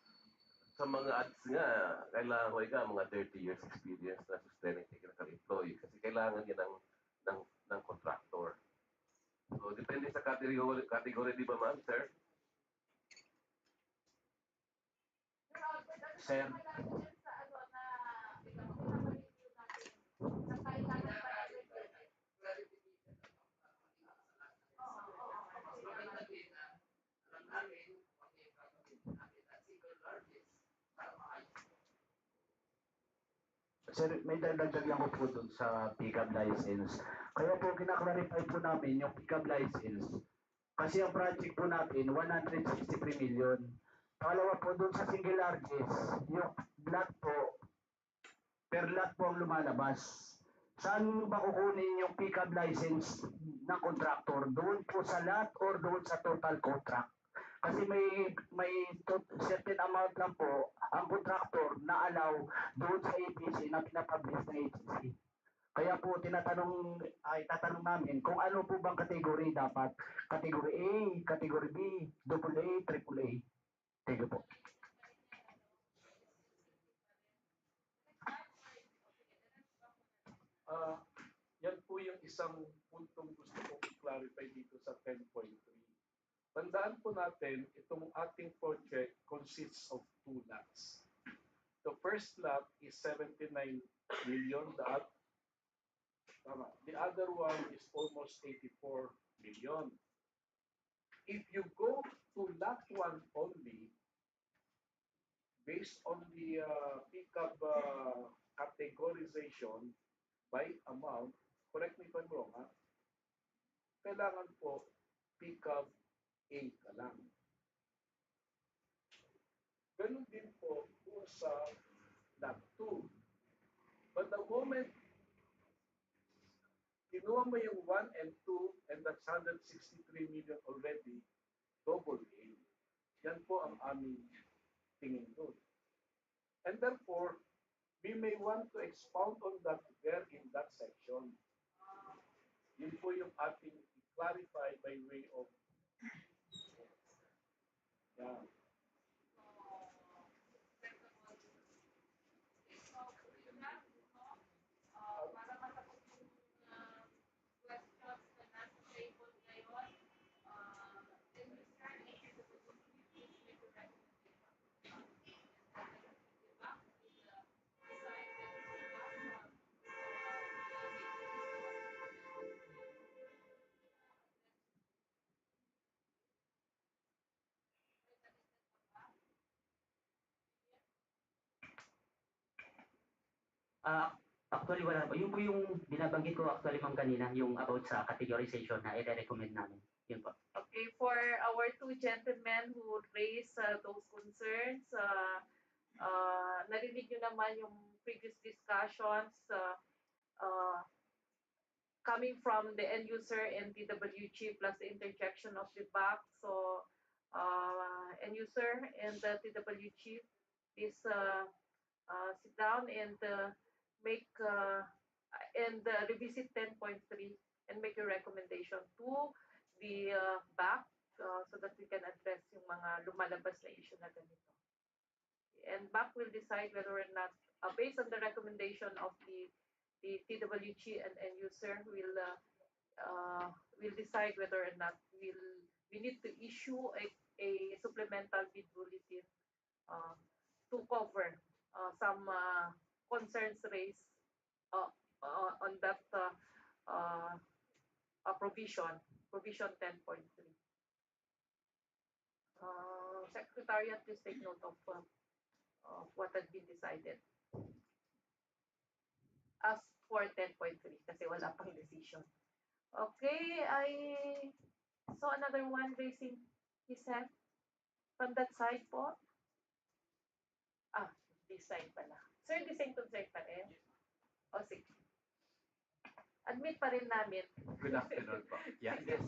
sa mga ads nga, kailangan ko mga 30 years experience na sustaining technical employee kasi kailangan niya ng contractor. So, depende sa category di ba, ma'am, sir? Sir, Sir, may dagdag lang ko po dun sa pickup license. Kaya po kinaklarify po namin yung pickup license. Kasi ang project po natin, 163 million. Pangalawa po dun sa single largest, yung lot po, per lot po ang lumalabas. Saan ba kukunin yung pickup license ng contractor? Doon po sa lot or doon sa total contract? Kasi may certain amount lang po ang contractor na allow doon sa APC na pinapublish ng agency. Kaya po tatanong namin kung ano po bang category dapat. Category A, category B, double A, triple A. Thank you po. Yan po yung isang puntong gusto kong i-clarify dito sa 10.3. Tandaan po natin, itong ating project consists of two lots. The first lot is 79 million. The other one is almost 84 million. If you go to lot 1 only, based on the pickup categorization by amount, correct me if I'm wrong, kailangan po pickup A ka lang. Ganun din po sa lot 2. But the moment kinuha mo yung 1 and 2 and that's 163 million already, double A. Yan po ang aming tingin doon. And therefore, we may want to expound on that there in that section. Yun po yung ating clarify by way of yeah. Actually, wala po. Yun po yung binabanggit ko actually ma'am kanina, yung about sa categorization na i-recommend namin. Yun po. Okay, for our two gentlemen who raised those concerns, narinig nyo naman yung previous discussions coming from the end user and TWG plus the interjection of the back. So, end user and the TWG, please sit down and make and revisit 10.3 and make your recommendation to the back so that we can address yung mga lumalabas na issue na ganito. And back will decide whether or not, based on the recommendation of the TWG and end user, will decide whether or not we need to issue a supplemental bid bulletin to cover some concerns raised on that provision 10.3. Secretariat, please take note of what has been decided. As for 10.3, kasi wala pang decision. Okay, I saw another one raising his hand from that side po. This side pala. Sir, the same concern pa rin? O, sige. Admit pa rin namin. Good afternoon po. Yeah, yes.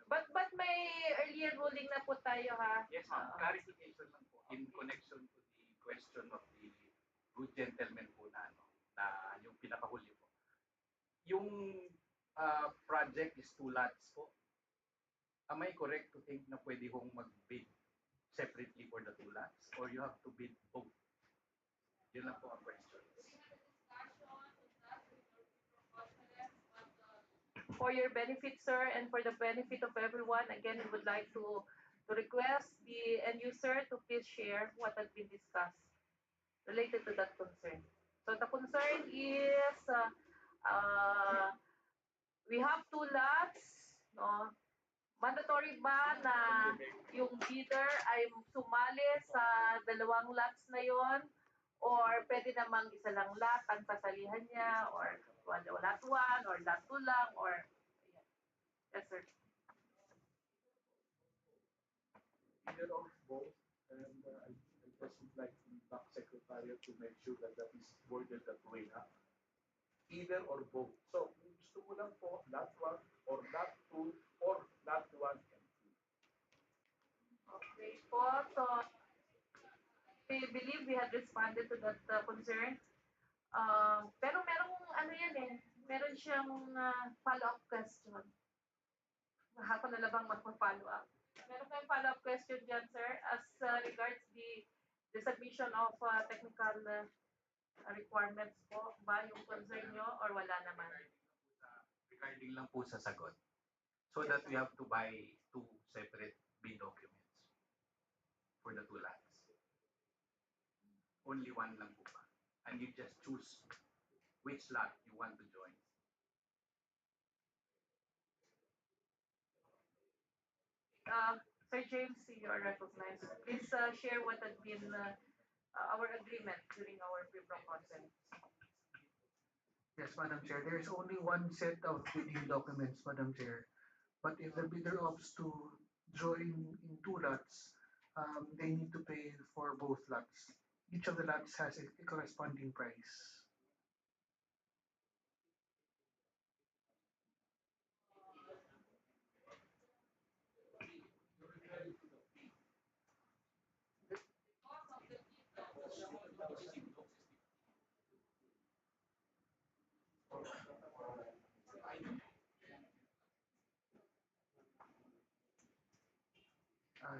But may earlier ruling na po tayo, ha? Yes, ma'am. Clarification lang po in connection to the question of the good gentleman po na yung pinakahuli po. Yung project is 2 lots po. Am I correct to think na pwede hong mag-bid separately for the 2 lots or you have to bid both? Yun lang po ang question. For your benefit, sir, and for the benefit of everyone, again, we would like to request the end user to please share what has been discussed related to that concern. So the concern is we have 2 lots, no? Mandatory ba na yung bidder ay sumali sa 2 lots na yon? Or pwede namang isa lang lot ang sasalihan niya, or lot 1, or lot 2 lang, or yeah. Yes, sir. Either of both, and I just would like the back secretariat to make sure that that is worded that way. Either or both. So, gusto mo lang po lot 1 or lot 2 or lot 1 and 2. Okay po, so we believe we had responded to that concern. Pero merong ano yan eh, meron siyang follow-up question. Ako na lang bang magpa-follow up? Meron kayong follow-up question dyan, sir, as regards the submission of technical requirements po ba yung concern nyo or wala naman? Regarding lang po sa sagot. So that we have to buy two separate bid documents for the two lots. Only one lang po ba? And you just choose which lot you want to join. Sir James, you are recognized. Please share what had been our agreement during our pre-pro consent. Yes, Madam Chair. There is only one set of bidding documents, Madam Chair. But if the bidder opts to join in two lots, they need to pay for both lots. Each of the lots has a corresponding price.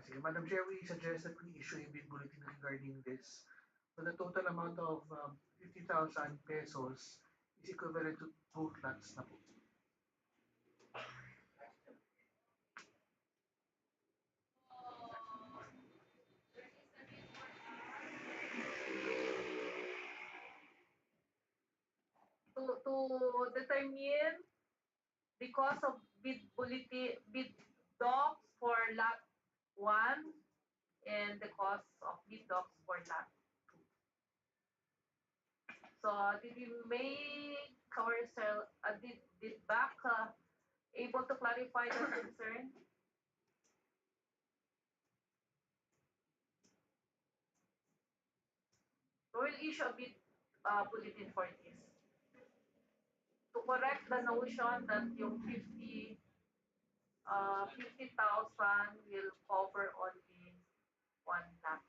Sige, Madam Chair, we suggest that we issue a bid bulletin regarding this. So the total amount of 50,000 pesos is equivalent to both lots na po. To determine the cost of bid docs for lot 1 and the cost of bid docs for lot 2. So did we make ourselves, did BAC able to clarify the concern? So we'll issue a bid bulletin for this. To correct the notion that yung 50,000 will cover only one lot.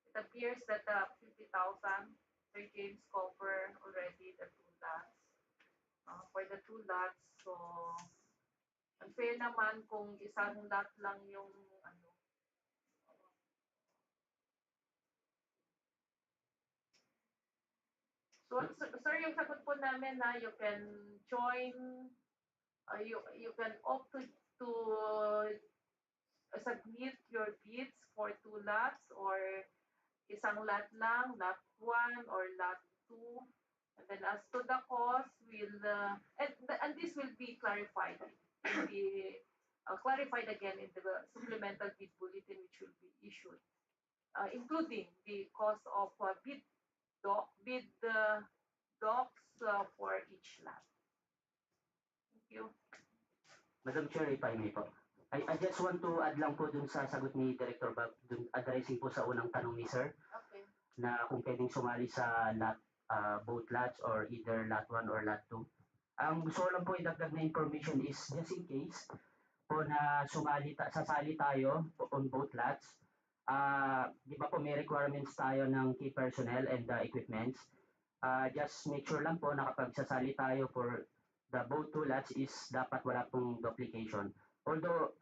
It appears that the 50,000, Sir James, cover already the two lots. For the two lots, so unfair naman kung isang lot lang yung ano. So, sir, yung sagot po namin na you can join, you can opt to submit your bids for two lots or isang lot lang, lot 1 or lot 2. And then as to the cost, and this will be clarified. Will be clarified again in the supplemental bid bulletin which will be issued, including the cost of bid docs for each lot. Thank you. Madam Chair, if I may po. I just want to add lang po dun sa sagot ni Director Bob, dun addressing po sa unang tanong ni Sir, Okay. na kung pwedeng sumali sa lot, both lots or either lot 1 or lot 2. Ang gusto ko lang po idagdag na information is just in case po na sasali tayo on both lots. Di ba po may requirements tayo ng key personnel and equipments. Just make sure lang po na kapag sasali tayo for the both two lots is dapat wala pong duplication. Although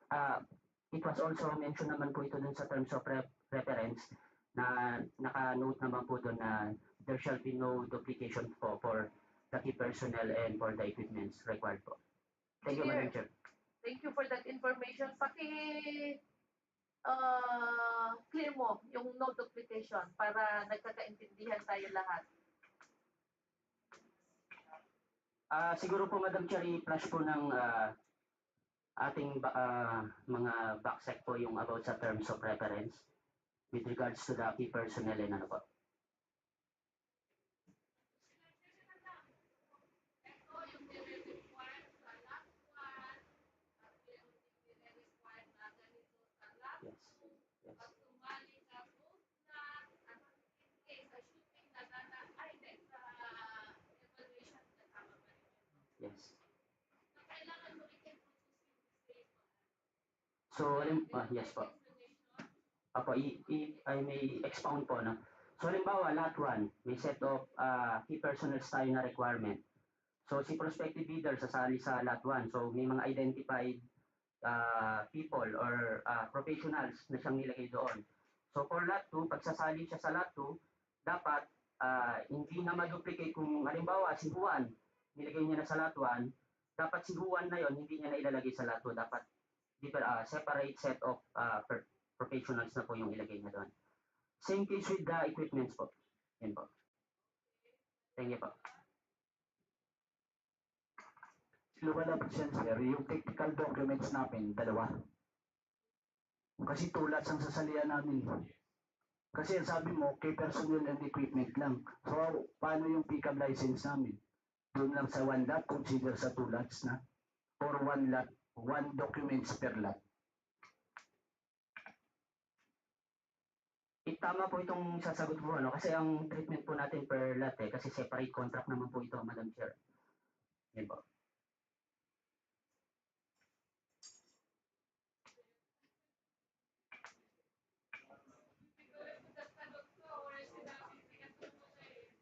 it was also mentioned naman po ito dun sa terms of reference na naka-note naman po doon na there shall be no duplication po for the key personnel and for the equipments required po. Thank you, Madam Chair. Thank you for that information. Clear mo yung no duplication para nagkakaintindihan tayo lahat. Siguro po, Madam Chair, i-flash po ng ating mga backsec po yung about sa terms of reference with regards to the key personnel and ano po. Yes. So, yes po. Apo, I may expound po, no? So halimbawa, lot 1, may set of key personnel tayo na requirement. So si prospective bidder sasali sa lot 1. So may mga identified people or professionals na siyang nilagay doon. So for lot 2, pag sasali siya sa lot 2, dapat hindi na ma-duplicate kung halimbawa si Juan, nilagay niya na sa lot 1, dapat si Juan na yon hindi niya na ilalagay sa lot 2. Dapat separate set of professionals na po yung ilagay niya doon. Same case with the equipments po. Yan po. Thank you po. Lumalabas yan, sir, yung technical documents namin, dalawa. Kasi tulad ang sasalian namin. Kasi sabi mo, kay personnel and equipment lang. So, paano yung pickup license namin? Doon lang sa one lot, consider sa 2 lots na? Or one lot, 1 documents per lot? Tama po itong sasagot po, ano? Kasi ang treatment po natin per lot kasi separate contract naman po ito, Madam Chair. Yan po.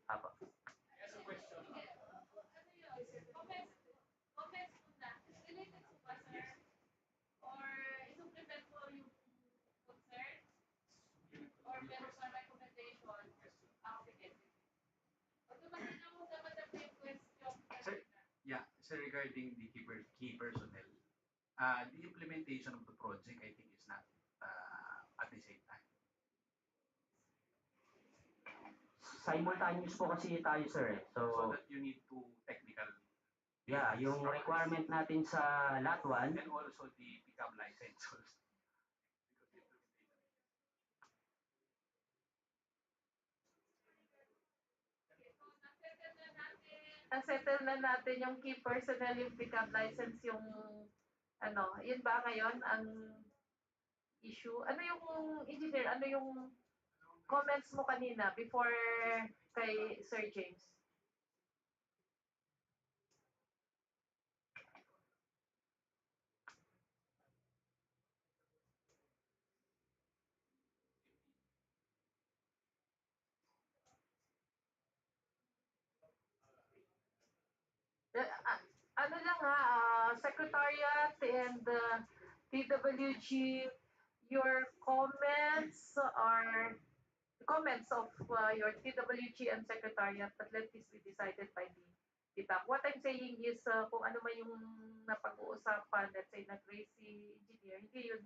Apa. So regarding the key personnel, the implementation of the project, I think, is not at the same time. Simultaneous po kasi tayo, sir. So that you need to technical. Yeah, yung requirement natin sa lot 1. And also the pickup license. Na-settle na natin yung key personnel, yung pickup license, yung yun ba ngayon ang issue? Ano yung engineer, ano yung comments mo kanina before kay Sir James? Ano lang Secretariat and DWG, your comments are comments of your TWG and Secretariat, but let this be decided by the DepEd. What I'm saying is kung ano man yung napag-uusapan, let's say nag-raise si engineer, hindi yun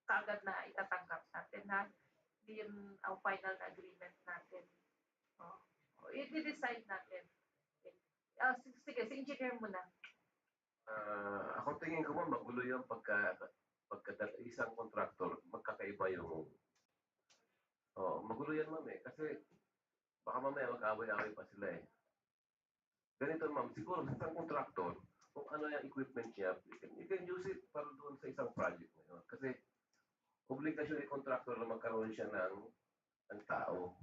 kaagad na itatanggap natin na hindi yun ang final na agreement natin. I-decide natin. Sige, si engineer muna. Ako tingin ko magulo yung pagka isang contractor, magkakaiba yung magulo yan, ma'am, kasi baka mamaya mag-away-away pa sila Ganito, ma'am, siguro sa isang contractor, kung ano yung equipment niya, you can use it para doon sa isang project ngayon. Kasi obligasyon ng contractor na magkaroon siya ng tao.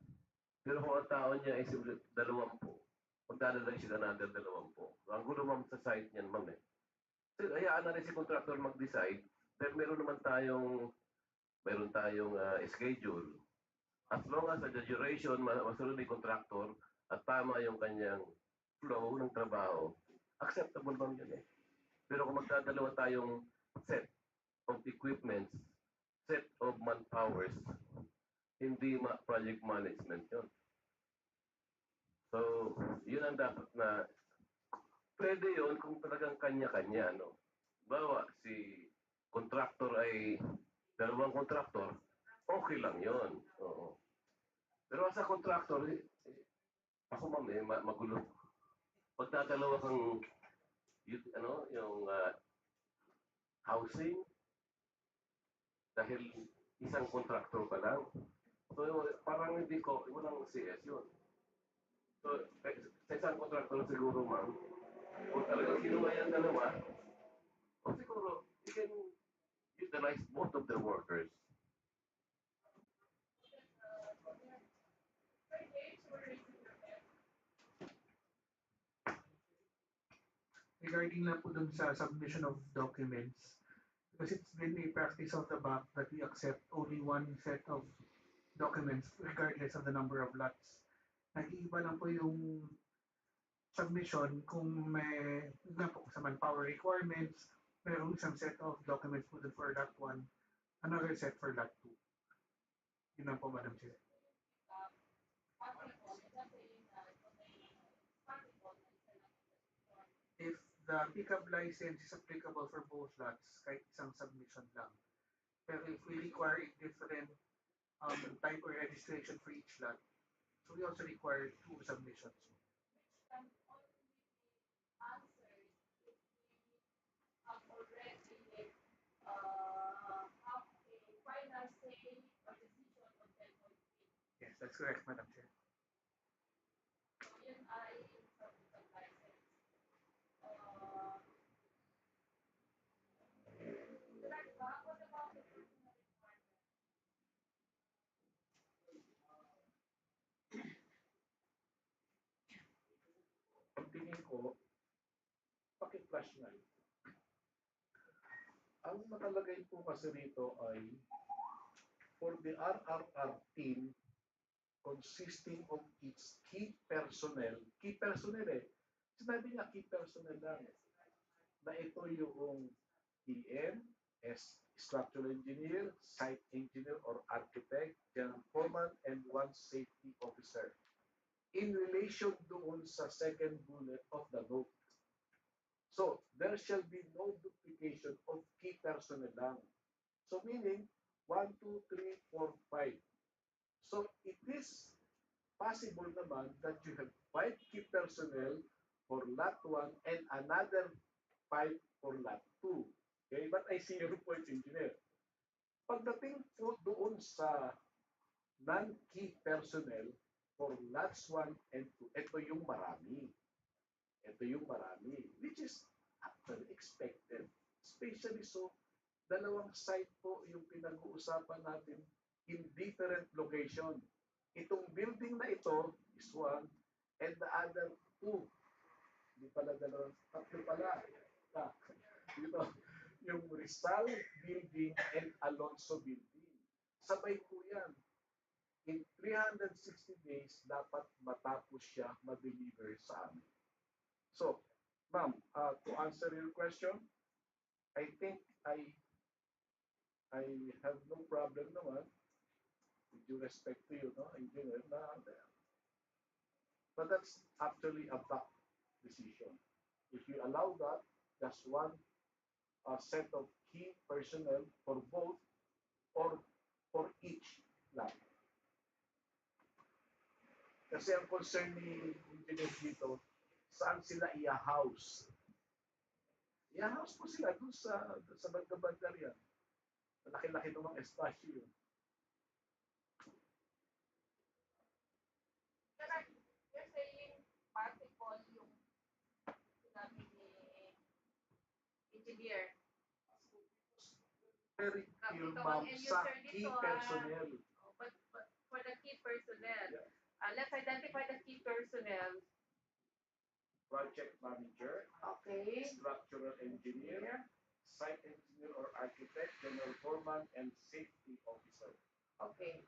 Pero kung ang tao niya ay 20, magdadala siya na under 20. Ang gulo, ma'am, sa site niyan, ma'am, So, hayaan na rin si contractor mag-decide dahil meron tayong schedule. As long as the duration, masunod ni contractor at tama yung kanyang flow ng trabaho, acceptable bang yun Pero kung magdadalawa tayong set of equipments, set of manpowers, hindi project management yun. So, yun ang dapat na pwede yun kung talagang kanya-kanya, Bawa, si contractor ay 2 contractor, okay lang yun. Oo. Pero as a contractor, ako, ma'am, magulo. Pagdadalawa kang, yung housing, dahil isang contractor pa lang. So, parang walang CS yun. So, sa isang contractor siguro, ma'am, kung talagang kinuha yung dalawa, siguro, you can utilize both of the workers. Regarding lang po dun sa submission of documents, because it's been a practice of the bank that we accept only one set of documents regardless of the number of lots. Nag-iiba lang po yung submission kung may, yun nga po, sa manpower requirements, mayroong isang set of documents po dun for lot 1, another set for lot 2. Yun lang po, Madam Chair. If the pickup license is applicable for both lots, kahit isang submission lang. Pero if we require a different type of registration for each lot, so we also require 2 submissions. Yes, that's correct, Madam Chair. Ang tingin ko, paki-flash nga yun. Ang nakalagay po kasi rito ay for the RRR team consisting of its key personnel eh. Sinabi niya key personnel lang. Na ito yung PM, structural engineer, site engineer or architect, general foreman, and 1 safety officer. In relation doon sa second bullet of the note. So, there shall be no duplication of key personnel lang. So, meaning, 1, 2, 3, 4, 5. So, it is possible naman that you have 5 key personnel for lot 1 and another 5 for lot 2. Okay? But I see your point, engineer. Pagdating po doon sa non-key personnel for lots 1 and 2, ito yung marami. Ito yung marami, which is actually expected. Especially so, dalawang site po yung pinag-uusapan natin in different location. Itong building na ito is 1 and the other 2. Hindi pala dalawang, tatlo pala. Dito, yung Rizal Building and Alonzo Building. Sabay po yan. In 360 days, dapat matapos siya ma-deliver sa amin. So, ma'am, to answer your question, I think I have no problem naman with due respect to you, no, engineer, but that's actually a back decision. If you allow that, just one set of key personnel for both or for each lot. Kasi ang concern ni engineer dito, saan sila i-house? I-house po sila dun sa banda-banda riyan. Malaki-laki namang espasyo yun. You're saying possible yung sinabi ni engineer. Very clear, ma'am, sa key personnel. But for the key personnel, Yeah. Let's identify the key personnel. Project manager, Okay. structural engineer, site engineer or architect, general foreman, and safety officer. Okay.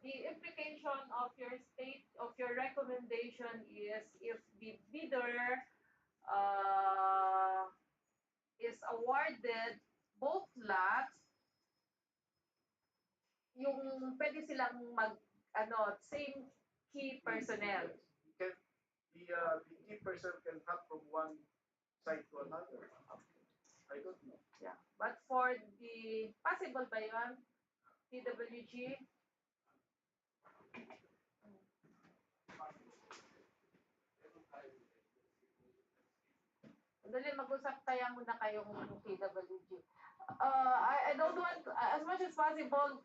The implication of your recommendation is if the bidder is awarded both lots, yung pwede silang same key personnel. The key person can hop from one side to another. I don't know. Yeah. But for the possible ba yun? PWG? Dali, mag-usap kaya muna kayong PWG. I don't want, as much as possible,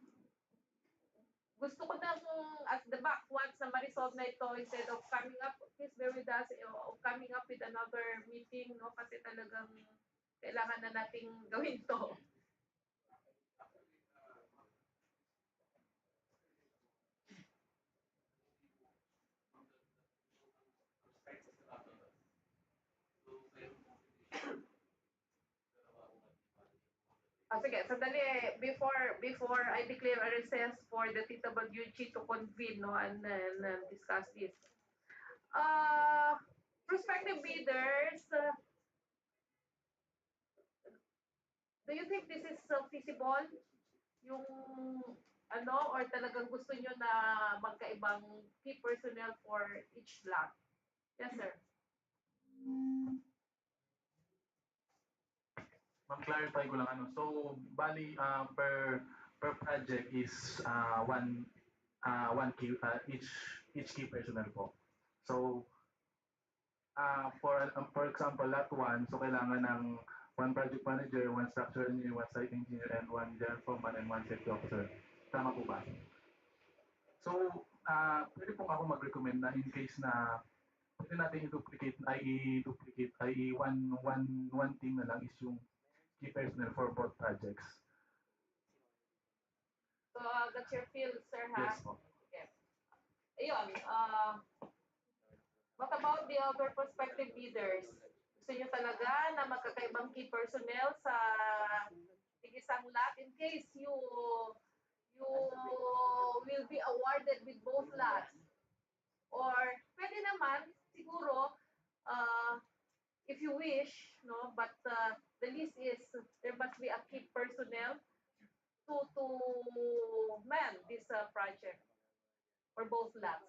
gusto ko na at the back, once na ma-resolve na ito, instead of coming up, please bear with us, of coming up with another meeting, no? Kasi talagang kailangan na nating gawin to. Sige, sandali. Before I declare a recess for the TWG to convene, no, and discuss this. Prospective bidders, do you think this is feasible? Yung ano, or talagang gusto nyo na magkaibang key personnel for each lot? Yes, sir. Clarify ko lang ano. So, bali per project is one key each key personnel po. So, for example, lot 1, so kailangan ng one project manager, one structural engineer, one site engineer, and one general foreman, and one safety officer. Tama po ba? So, pwede po ako mag-recommend na in case na pwede natin i-duplicate, one team na lang is yung key personnel for both projects. So, that's your field, sir, ha? Yes po. Yes. Ayun, what about the other prospective bidders? Gusto nyo talaga na magkakaibang key personnel sa isang lot in case you will be awarded with both lots? Or pwede naman, siguro, if you wish, no, but the list is there must be a key personnel to man this project for both lots.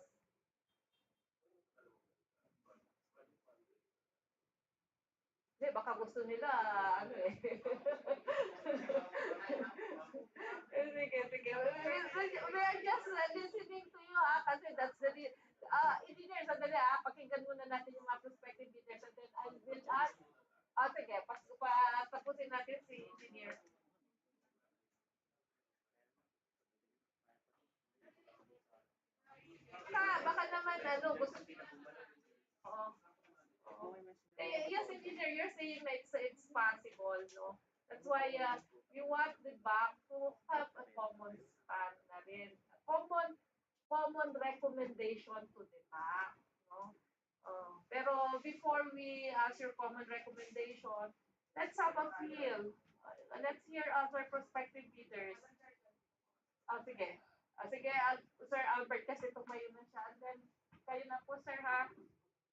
Hindi, baka gusto nila, ano eh. Sige. We are just listening to you, kasi that's the engineer, sandali pakinggan muna natin yung mga prospective bidders and then I will ask, sige, tapusin natin si engineer. Baka naman, gusto yes, engineer, you're saying that it's possible, no? That's why we want the bank to have a common span na rin. Common recommendation to the bank, no? Pero before we ask your common recommendation, let's have a feel. Let's hear our prospective bidders. Sige. Sige, Sir Albert, kasi tumayo na siya. And then, kayo na po, sir, ha?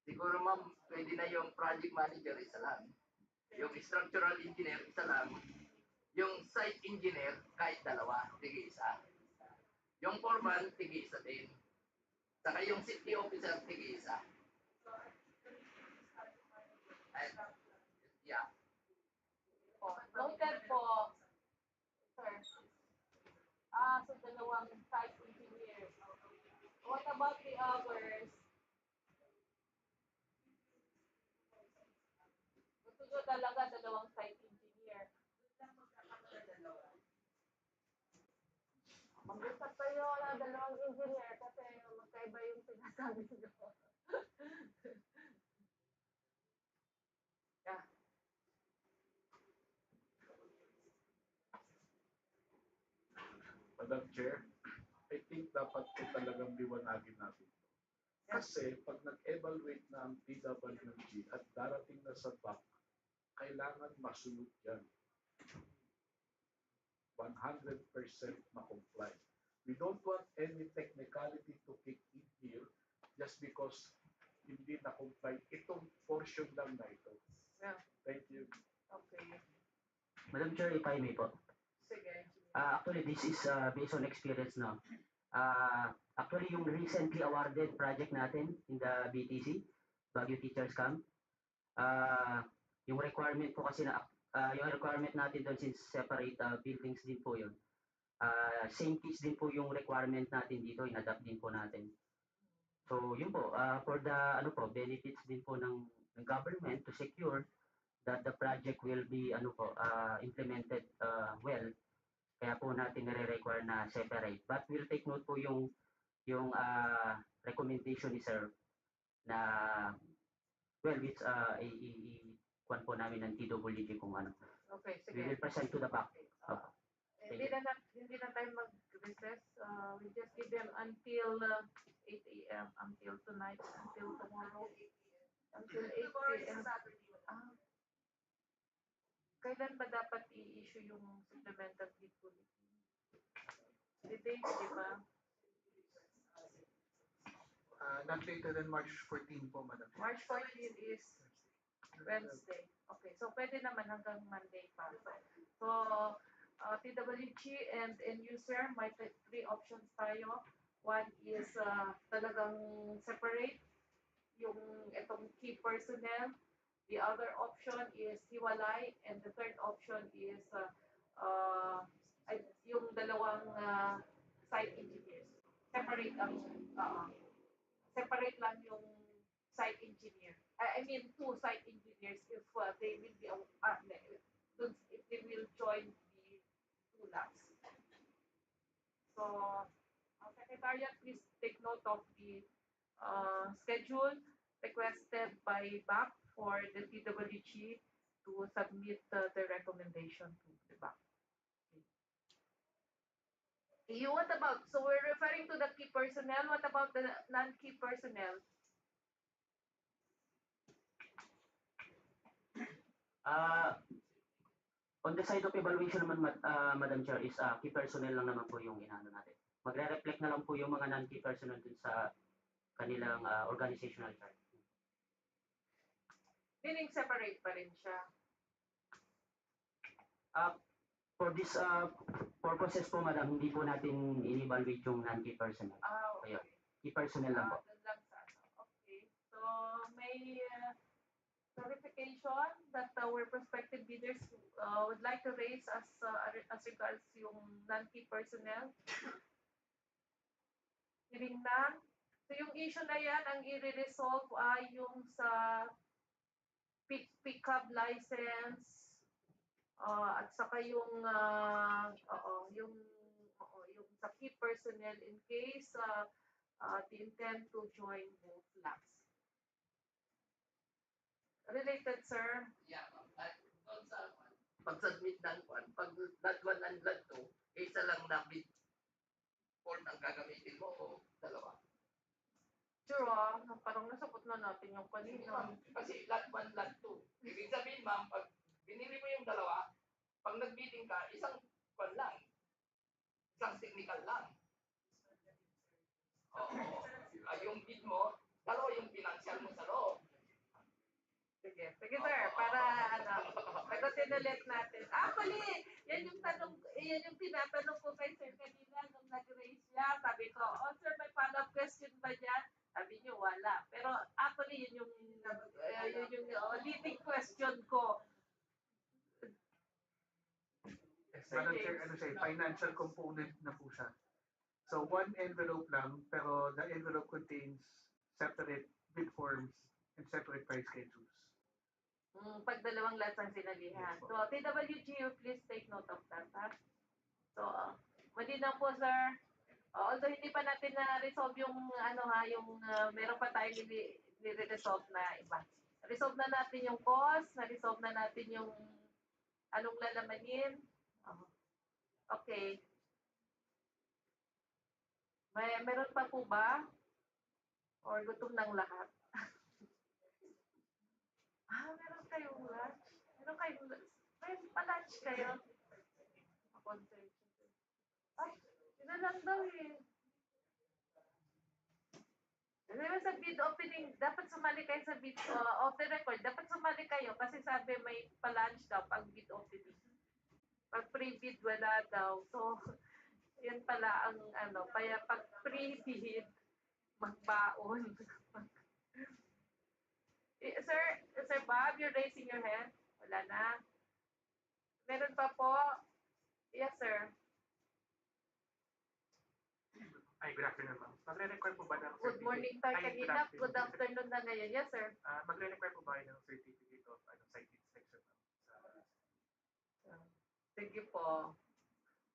Siguro ma'am, pwede na yung project manager isa lang. Yung structural engineer isa lang. Yung site engineer kahit dalawa, tig isa. Yung foreman, tig isa din. Saka yung safety officer, tig isa. Yeah. Noted po, sir. So dalawang site engineer. What about the others? Gusto nyo talaga dalawang site engineer. Mag-usap kayo na dalawang engineer kasi magkaiba yung sinasabi nyo. Yeah. Madam Chair, I think dapat po talagang liwanagin natin. Kasi pag nag-evaluate na ang TWG at darating na sa back, kailangan masunod yan. 100% ma-comply. We don't want any technicality to kick in here just because hindi na-comply itong portion lang na ito. Yeah. Thank you. Okay. Madam Chair, if I may po. Sige. Actually, this is based on experience now. Actually, yung recently awarded project natin in the BTC, Baguio Teachers Camp, yung requirement po kasi na, yung requirement natin doon since separate buildings din po yun. Same case din po yung requirement natin dito, in-adapt din po natin. So, yun po, for the benefits din po ng government to secure that the project will be implemented well. Kaya po natin nare-require na separate. But we'll take note po yung recommendation ni sir na it's kwan po namin ng TWG kung ano. Okay, sige. We will present to the back. Hindi na tayo mag-recess. We just give them until 8 a.m. until tonight, until tomorrow, until 8 p.m. Kailan ba dapat i-issue yung supplemental bid bulletin? The date, di ba? Not later than March 14 po, Madam Chair. March 14 is Wednesday. Okay, so pwede naman hanggang Monday pa. So, TWG and end user, may three options tayo. One is talagang separate yung itong key personnel. The other option is hiwalay, and the third option is yung dalawang site engineers. Separate ang separate lang yung site engineer. I mean, two site engineers if they will be if they will join the two labs. So, Secretariat, please take note of the schedule requested by BAC for the TWG to submit the recommendation to the BAC. What about, so we're referring to the key personnel, what about the non-key personnel? On the side of evaluation naman, Madam Chair, is key personnel lang naman po yung inaano natin. Magre-reflect na lang po yung mga non-key personnel dun sa kanilang organizational chart. Meaning separate pa rin siya? For this purposes po, Madam, hindi po natin in-evaluate yung non-key personnel. Okay. Key personnel lang po. Okay. So, may clarification that our prospective bidders would like to raise as regards yung non-key personnel. Hearing none. So, yung issue na yan, ang i-resolve ay yung sa pick-up license, at saka yung sa key personnel in case they intend to join both labs. Related, sir? Yeah, doon sa pag-submit ng pag lot 1 and lot 2, isa lang na bid form ang gagamitin mo o dalawa? Sure, parang nasapot na natin yung kanina. Kasi lot 1, lot 2. Ibig sabihin, ma'am, pag binili mo yung dalawa, pag nag-bidding ka, isang kwan lang. Isang technical lang. Oo. Yung bid mo, dalawa yung financial mo sa loob. Sige, sir, para sagutin ulit natin. Actually, yan yung tinatanong ko kay sir kanina nung nag-raise siya. Sabi ko, sir, may follow-up question ba dyan? Sabi niyo, wala. Pero actually, yun yung leading question ko. Yes, Madam Chair, financial component na po siya. So, one envelope lang, pero the envelope contains separate bid forms and separate price schedules. Pag dalawang lots ang sinalihan. So, TWG, please take note of that, ha? So, malinaw po, sir. Although hindi pa natin na-resolve yung, meron pa tayong nire-resolve na iba. Resolve na natin yung cost, na-resolve na natin yung anong lalamanin. Okay. Meron pa po ba? Or gutom ng lahat? Meron kayong lunch? May pa-lunch kayo? Yun na lang daw eh. Diba sa bid opening, dapat sumali kayo sa bid off the record. Dapat sumali kayo kasi sabi may pa-lunch daw pag bid opening. Pag pre-bid, wala daw. So, yan pala ang kaya pag pre-bid, magbaon. Sir Bob, you're raising your hand? Wala na. Meron pa po? Yes, sir. Ay, good afternoon, ma'am. Magre-require po ba ng Good morning tayo kanina. Good afternoon na ngayon. Yes, sir. Magre-require po ba ng certificate of site inspection, ma'am? Sige po.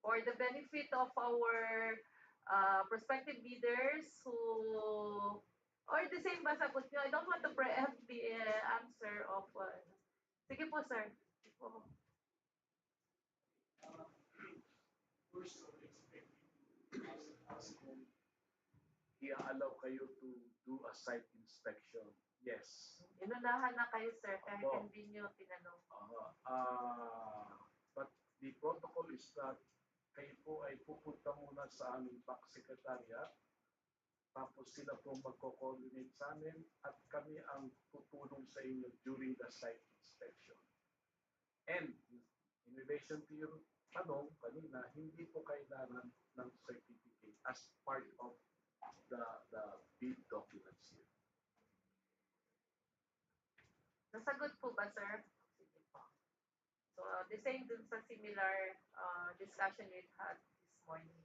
For the benefit of our prospective bidders who, or the same ba sagot nyo? I don't want to preempt the answer of, sige po, sir. Sige po. First, expecting i-allow kayo to do a site inspection. Yes. Inunahan na kayo, sir, kahit Opo. hindi nyo tinanong. But the protocol is that kayo po ay pupunta muna sa aming PAC Secretariat, tapos sila po magko-coordinate sa amin at kami ang tutulong sa inyo during the site inspection. And in relation to your tanong kanina, hindi po kailangan ng certificate as part of the bid documents here. Nasagot po ba, sir? Sige po. So, the same dun sa similar discussion we had this morning.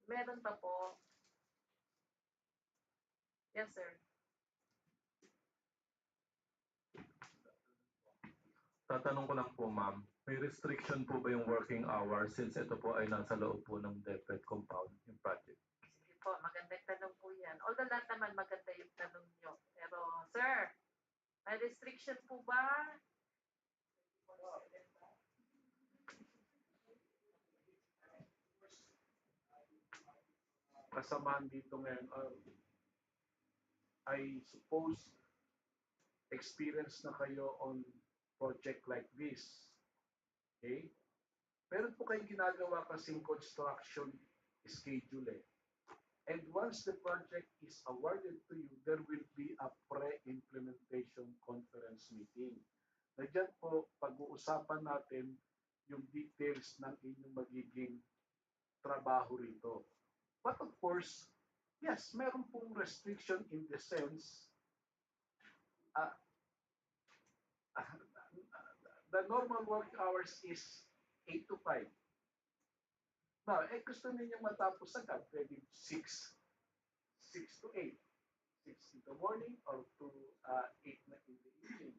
Meron pa po. Yes, sir. Tatanong ko lang po, ma'am, may restriction po ba yung working hours since ito po ay nasa loob po ng DepEd compound, yung project? Sige po, magandang tanong po yan. Although lahat naman maganda yung tanong nyo. Pero, sir, may restriction po ba? Kasamaan dito ngayon, I suppose experience na kayo on project like this. Okay? Meron po kayong ginagawa kasing construction schedule eh. And once the project is awarded to you, there will be a pre-implementation conference meeting. Na dyan po, pag-uusapan natin yung details ng inyong magiging trabaho rito. But of course, yes, meron pong restriction in the sense the normal work hours is 8 to 5. Now, gusto ninyong matapos agad, pwede 6 to 8. 6 in the morning or to 8 na in the evening.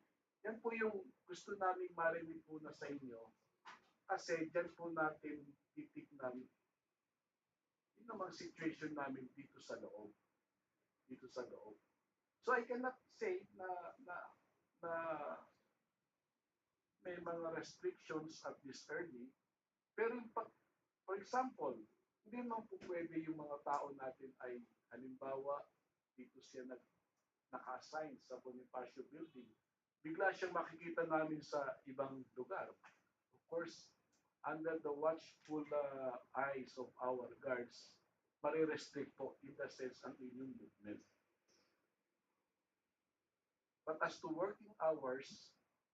Yan po yung gusto namin marinig po na sa inyo kasi dyan po natin titignan yung namang situation namin dito sa loob. So I cannot say na may mga restrictions at this early, pero for example, hindi naman po pwede yung mga tao natin ay halimbawa dito siya naka-assign sa Bonifacio Building. Bigla siyang makikita namin sa ibang lugar. Of course, under the watchful eyes of our guards, marirestrict po in the sense ang inyong movement. But as to working hours,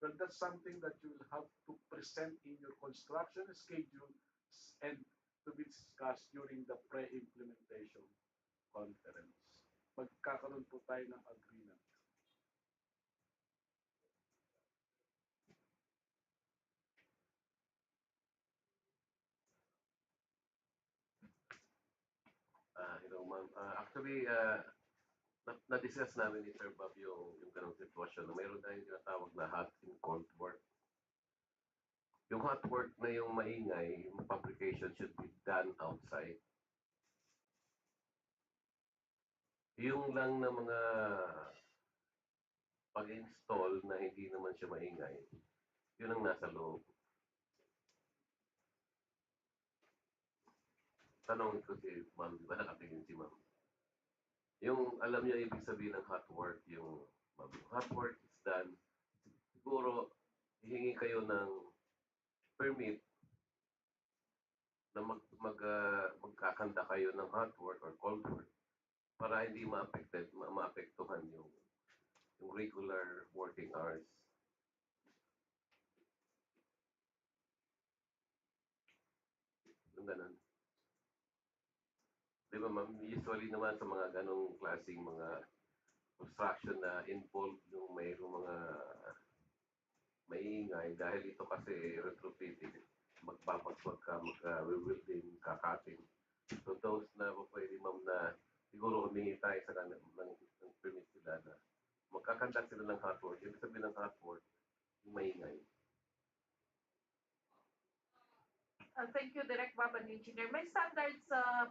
well, that's something that you will have to present in your construction schedule and to be discussed during the pre-implementation conference. Magkakaroon po tayo ng agreement. Ma'am. Actually, na-discuss namin ni Sir Bob yung ganong sitwasyon. Mayroon tayong tinatawag na hot and cold work. Yung hot work na yung maingay, yung fabrication should be done outside. Yung lang na mga pag-install na hindi naman siya maingay, yun ang nasa loob. Tanong ko si Ma'am, di ba nakatingin si Ma'am? Yung alam niyo ibig sabihin ng hot work, yung hot work is done, siguro hihingi kayo ng permit na magkakanda kayo ng hot work or cold work para hindi maapektuhan yung regular working hours. Yung ganun. Di ba ma'am, usually naman sa mga ganong klaseng mga construction na involved yung mayroong mga maingay dahil ito kasi retrofitting, magpapagpag ka, mag-wielding, kakating. So those na pwede ma'am na siguro humingi tayo sa ng permit sila na magkakandak sila ng hot work. Ibig sabihin ng hot work, yung maingay. Thank you, Direct Bob and Engineer. May standards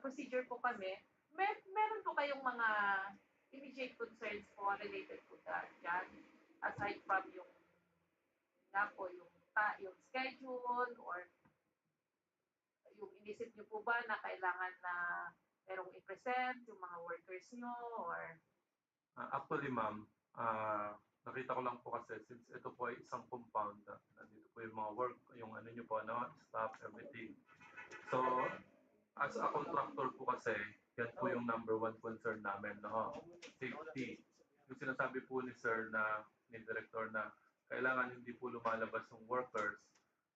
procedure po kami. Meron po kayong mga immediate concerns po related to that. Yan. Aside from yung schedule or yung inisip niyo po ba na kailangan na merong i-present yung mga workers nyo or Actually, ma'am, nakita ko lang po kasi since ito po ay isang compound, nandito po yung mga work, yung ano nyo po, no, staff, everything. So, as a contractor po kasi, yan po yung number one concern namin, no, safety. Yung sinasabi po ni Sir na, ni Director na kailangan hindi po lumalabas yung workers.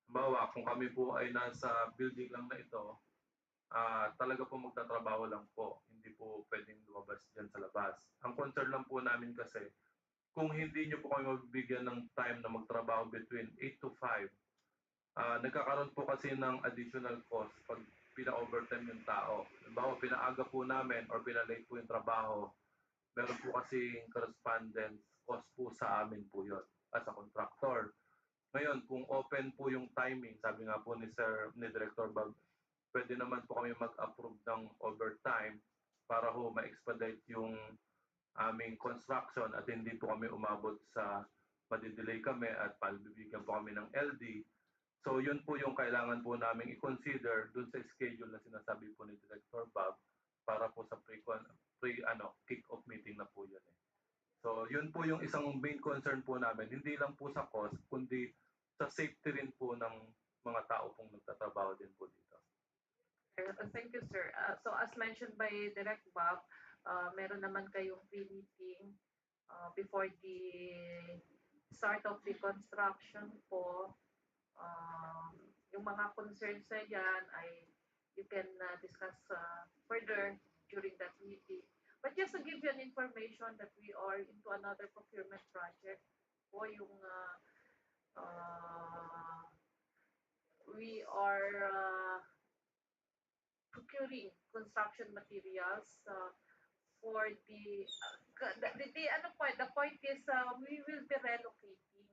Halimbawa, kung kami po ay nasa building lang na ito, talaga po magtatrabaho lang po. Hindi po pwedeng lumabas dyan sa labas. Ang concern lang po namin kasi, kung hindi nyo po kami mabibigyan ng time na magtrabaho between 8 to 5, nagkakaroon po kasi ng additional cost pag pina-overtime yung tao. Halimbawa, pinaaga po namin or pinalate po yung trabaho, meron po kasi correspondence cost po sa amin po yun as a contractor. Ngayon, kung open po yung timing, sabi nga po ni Sir, ni Director Bag, pwede naman po kami mag-approve ng overtime para ho ma-expedite yung aming construction at hindi po kami umabot sa madidelay kami at palbibigyan po kami ng LD. So yun po yung kailangan po namin i-consider dun sa schedule na sinasabi po ni Director Bob para po sa kick-off meeting na po yun eh. So yun po yung isang main concern po namin, hindi lang po sa cost, kundi sa safety rin po ng mga tao pong nagtatrabaho din po dito. Thank you, sir. So as mentioned by Direct Bob, meron naman kayong pre-meeting before the start of the construction po. Yung mga concerns na yan ay you can discuss further during that meeting. But just to give you an information that we are into another procurement project po yung we are procuring construction materials for the point is we will be relocating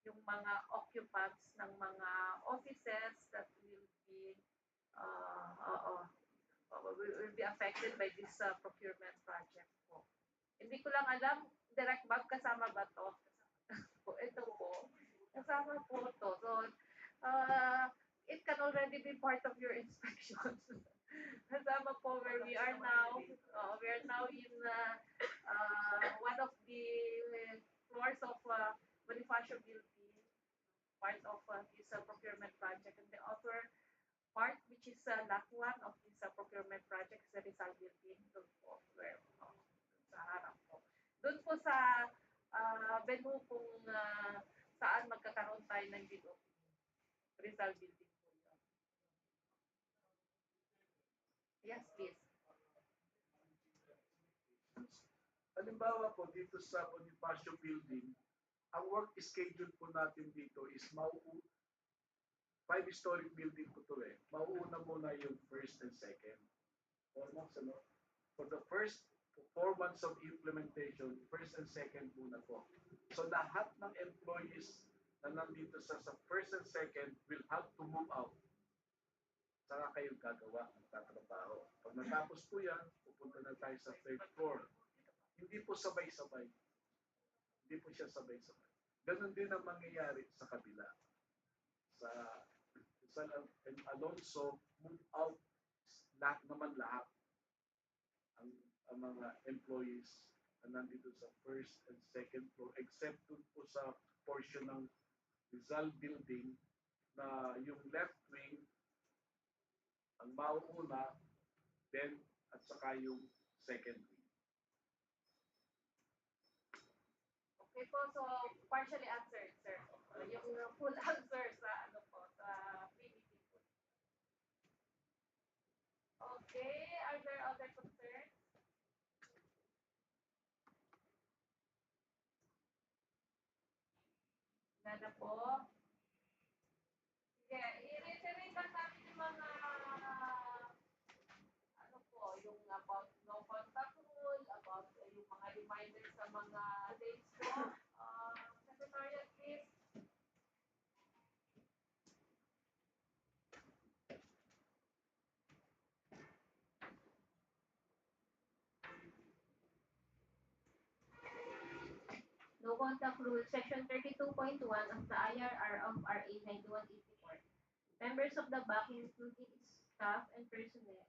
yung mga occupants ng mga offices that will be affected by this procurement project po. Hindi ko lang alam, Direct Bob, kasama ba to? Ito po, kasama po to. So, it can already be part of your inspections. Kasama po where we are now. We are now in one of the floors of Bonifacio Building, part of this procurement project. And the other part, which is lot one of this procurement project, is the Rizal Building. Doon po, where, sa harap po. Doon po sa venue kung saan magkakaroon tayo ng bid opening. Rizal Building po yun. Yes, please. Halimbawa po dito sa Bonifacio Building, ang work schedule po natin dito is five-story building po ito eh. Mauuna muna yung first and second. 4 months, ano? For the first 4 months of implementation, first and second muna po. So lahat ng employees na nandito sa first and second will have to move out. Saka kayo gagawa ng tatrabaho. Pag natapos po yan, pupunta na tayo sa third floor. Hindi po sabay-sabay. Hindi po siya sabay-sabay. Ganon din ang mangyayari sa kabila. Sa Rizal and Alonzo, move out lahat ang mga employees na nandito sa first and second floor except po sa portion ng Rizal Building na yung left wing ang mauuna, then at saka yung second wing. Okay po, so partially answered, sir. Yung full answer sa pre-meeting po. Okay, are there other concerns? Nana po. Sige, i-reiterate lang namin yung mga yung about no contact rule, about yung mga reminders sa mga dates po. Secretariat, please. No contact rule, section 32.1 of the IRR of RA 9184. Members of the BAC, including its staff and personnel,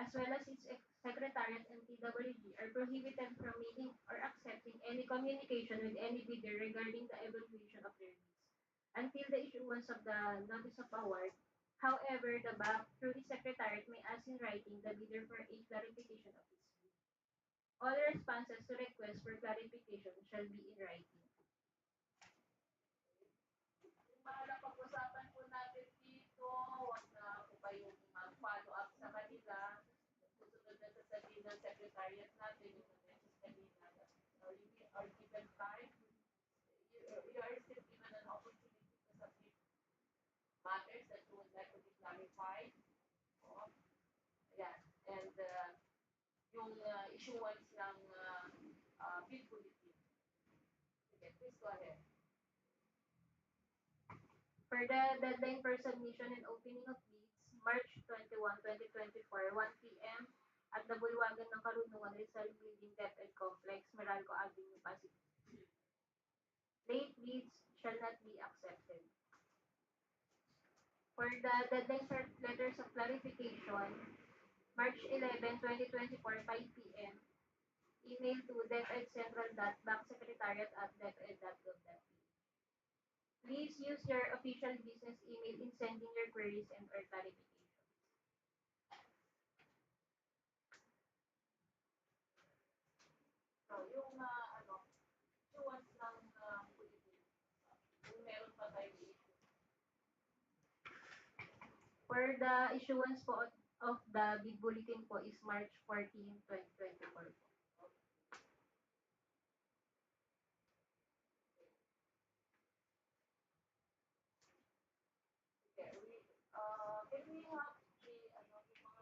as well as its secretariat and TWG, are prohibited from making or accepting any communication with any bidder regarding the evaluation of their bids until the issuance of the notice of award. However, the bank, through its secretariat, may ask in writing the bidder for a clarification of its bid. All responses to requests for clarification shall be in writing. Yung mga napag-usapan po natin dito, wag na po kayong mag-follow up sa kanila. Susunod na sasabihin ng secretariat natin yung message kanina. You are given time. You are still given an opportunity to submit matters that you would like to be clarified. Oh, ayan. And yung issuance ng bid bulletin. Okay, please go ahead. For the deadline for submission and opening of bids, March 21, 2024, 1 p.m. at the Bulwagan ng Karunungan, Rizal Building, DepEd Complex, Meralco Avenue, Pasig. Late bids shall not be accepted. For the deadline for letters of clarification, March 11, 2024, 5 p.m. Email to depedcentral.banksecretariat@deped.gov.ph. Please use your official business email in sending your queries and or clarifications. So, yung issuance ng bulletin, kung meron pa tayong issue. For the issuance po of the bid bulletin po is March 14, 2024 po. Okay, can we have yung mga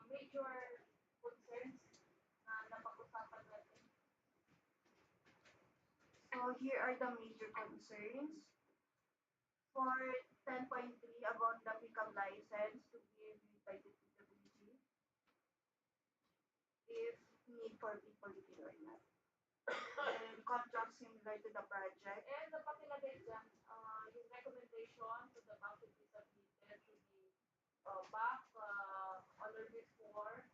major concerns na napag-usapan natin? So here are the major concerns. For 10.3, about the pickup license to be reviewed by the PWG. If need for people to or not. And contract similar to the project. And napakilagay dyan, yung recommendation to the bank to be submitted to the back on or before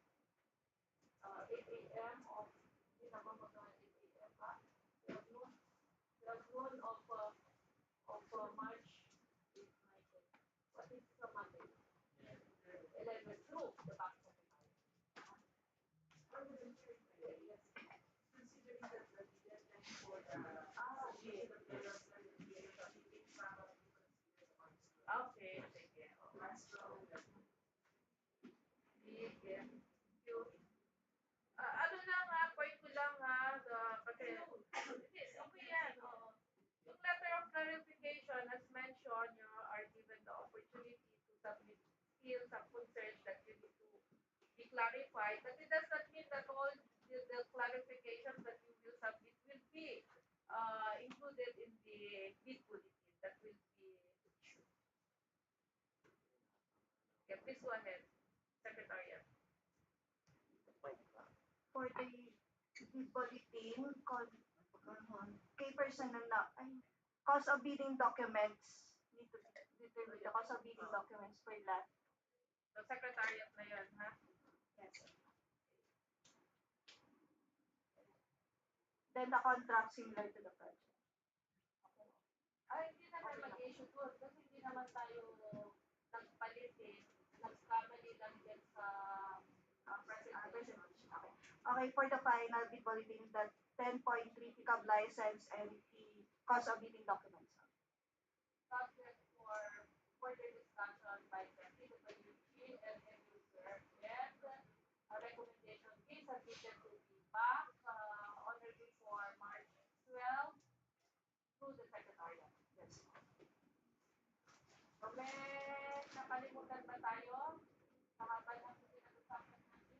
8 a.m. of, hindi naman mga 8 a.m. ba? 12 noon of March 8, 9, what is the Monday? 11 through the back secretary. Yes. Considering that the deadline for the submission of the clarification, okay, sige. Sige. Ano lang ha, point ko lang ha, kasi, okay yan. Yung letter of clarification, as mentioned, you are given the opportunity to submit still some concerns that you need to be clarified, but it does not mean that all the clarifications that you will submit will be included in the bid bulletin that will be issued. Yeah, please go ahead, Secretariat. For the bid bulletin, kay personal na, cost of bidding documents need to be determined. The cost of bidding documents per lot. So, Secretariat na yan, ha? Yes. Then the contract similar to the project. Okay. Ay, hindi naman mag-issue doon kasi hindi naman tayo nagpalit eh. Nagkamali lang din sa presentation. Okay, for the final bid bulletin, the 10.3 pickup license and the cost of bidding documents. Subject for further discussion by the PWG and end user, and a recommendation is submitted to the back on or before March 12 through the Secretariat. Yes. So, may nakalimutan ba tayo sa haba ng pinag-usapan natin?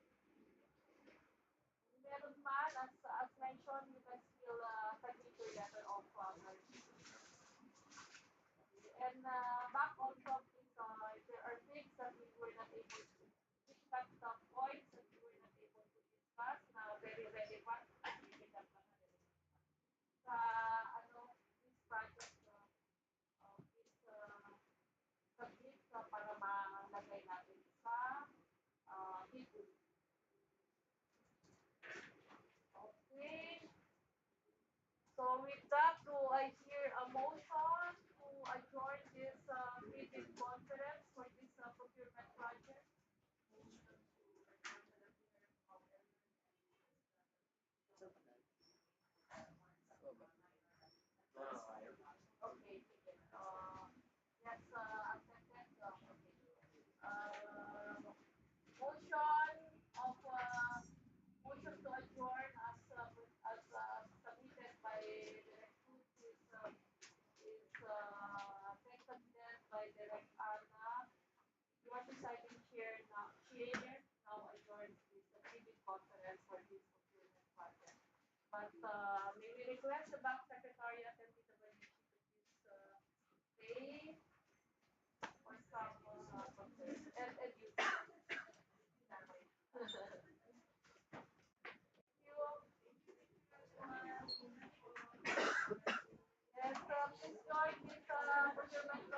Kung meron man, as mentioned, you can still submit your letter of and back also, please, if there are things that we were not able to discuss, some points that we were not able to discuss na very relevant, this project, please submit para malagay natin sa bid bulletin. presiding chair now adjourns this exhibit conference for this procurement project. But may we request the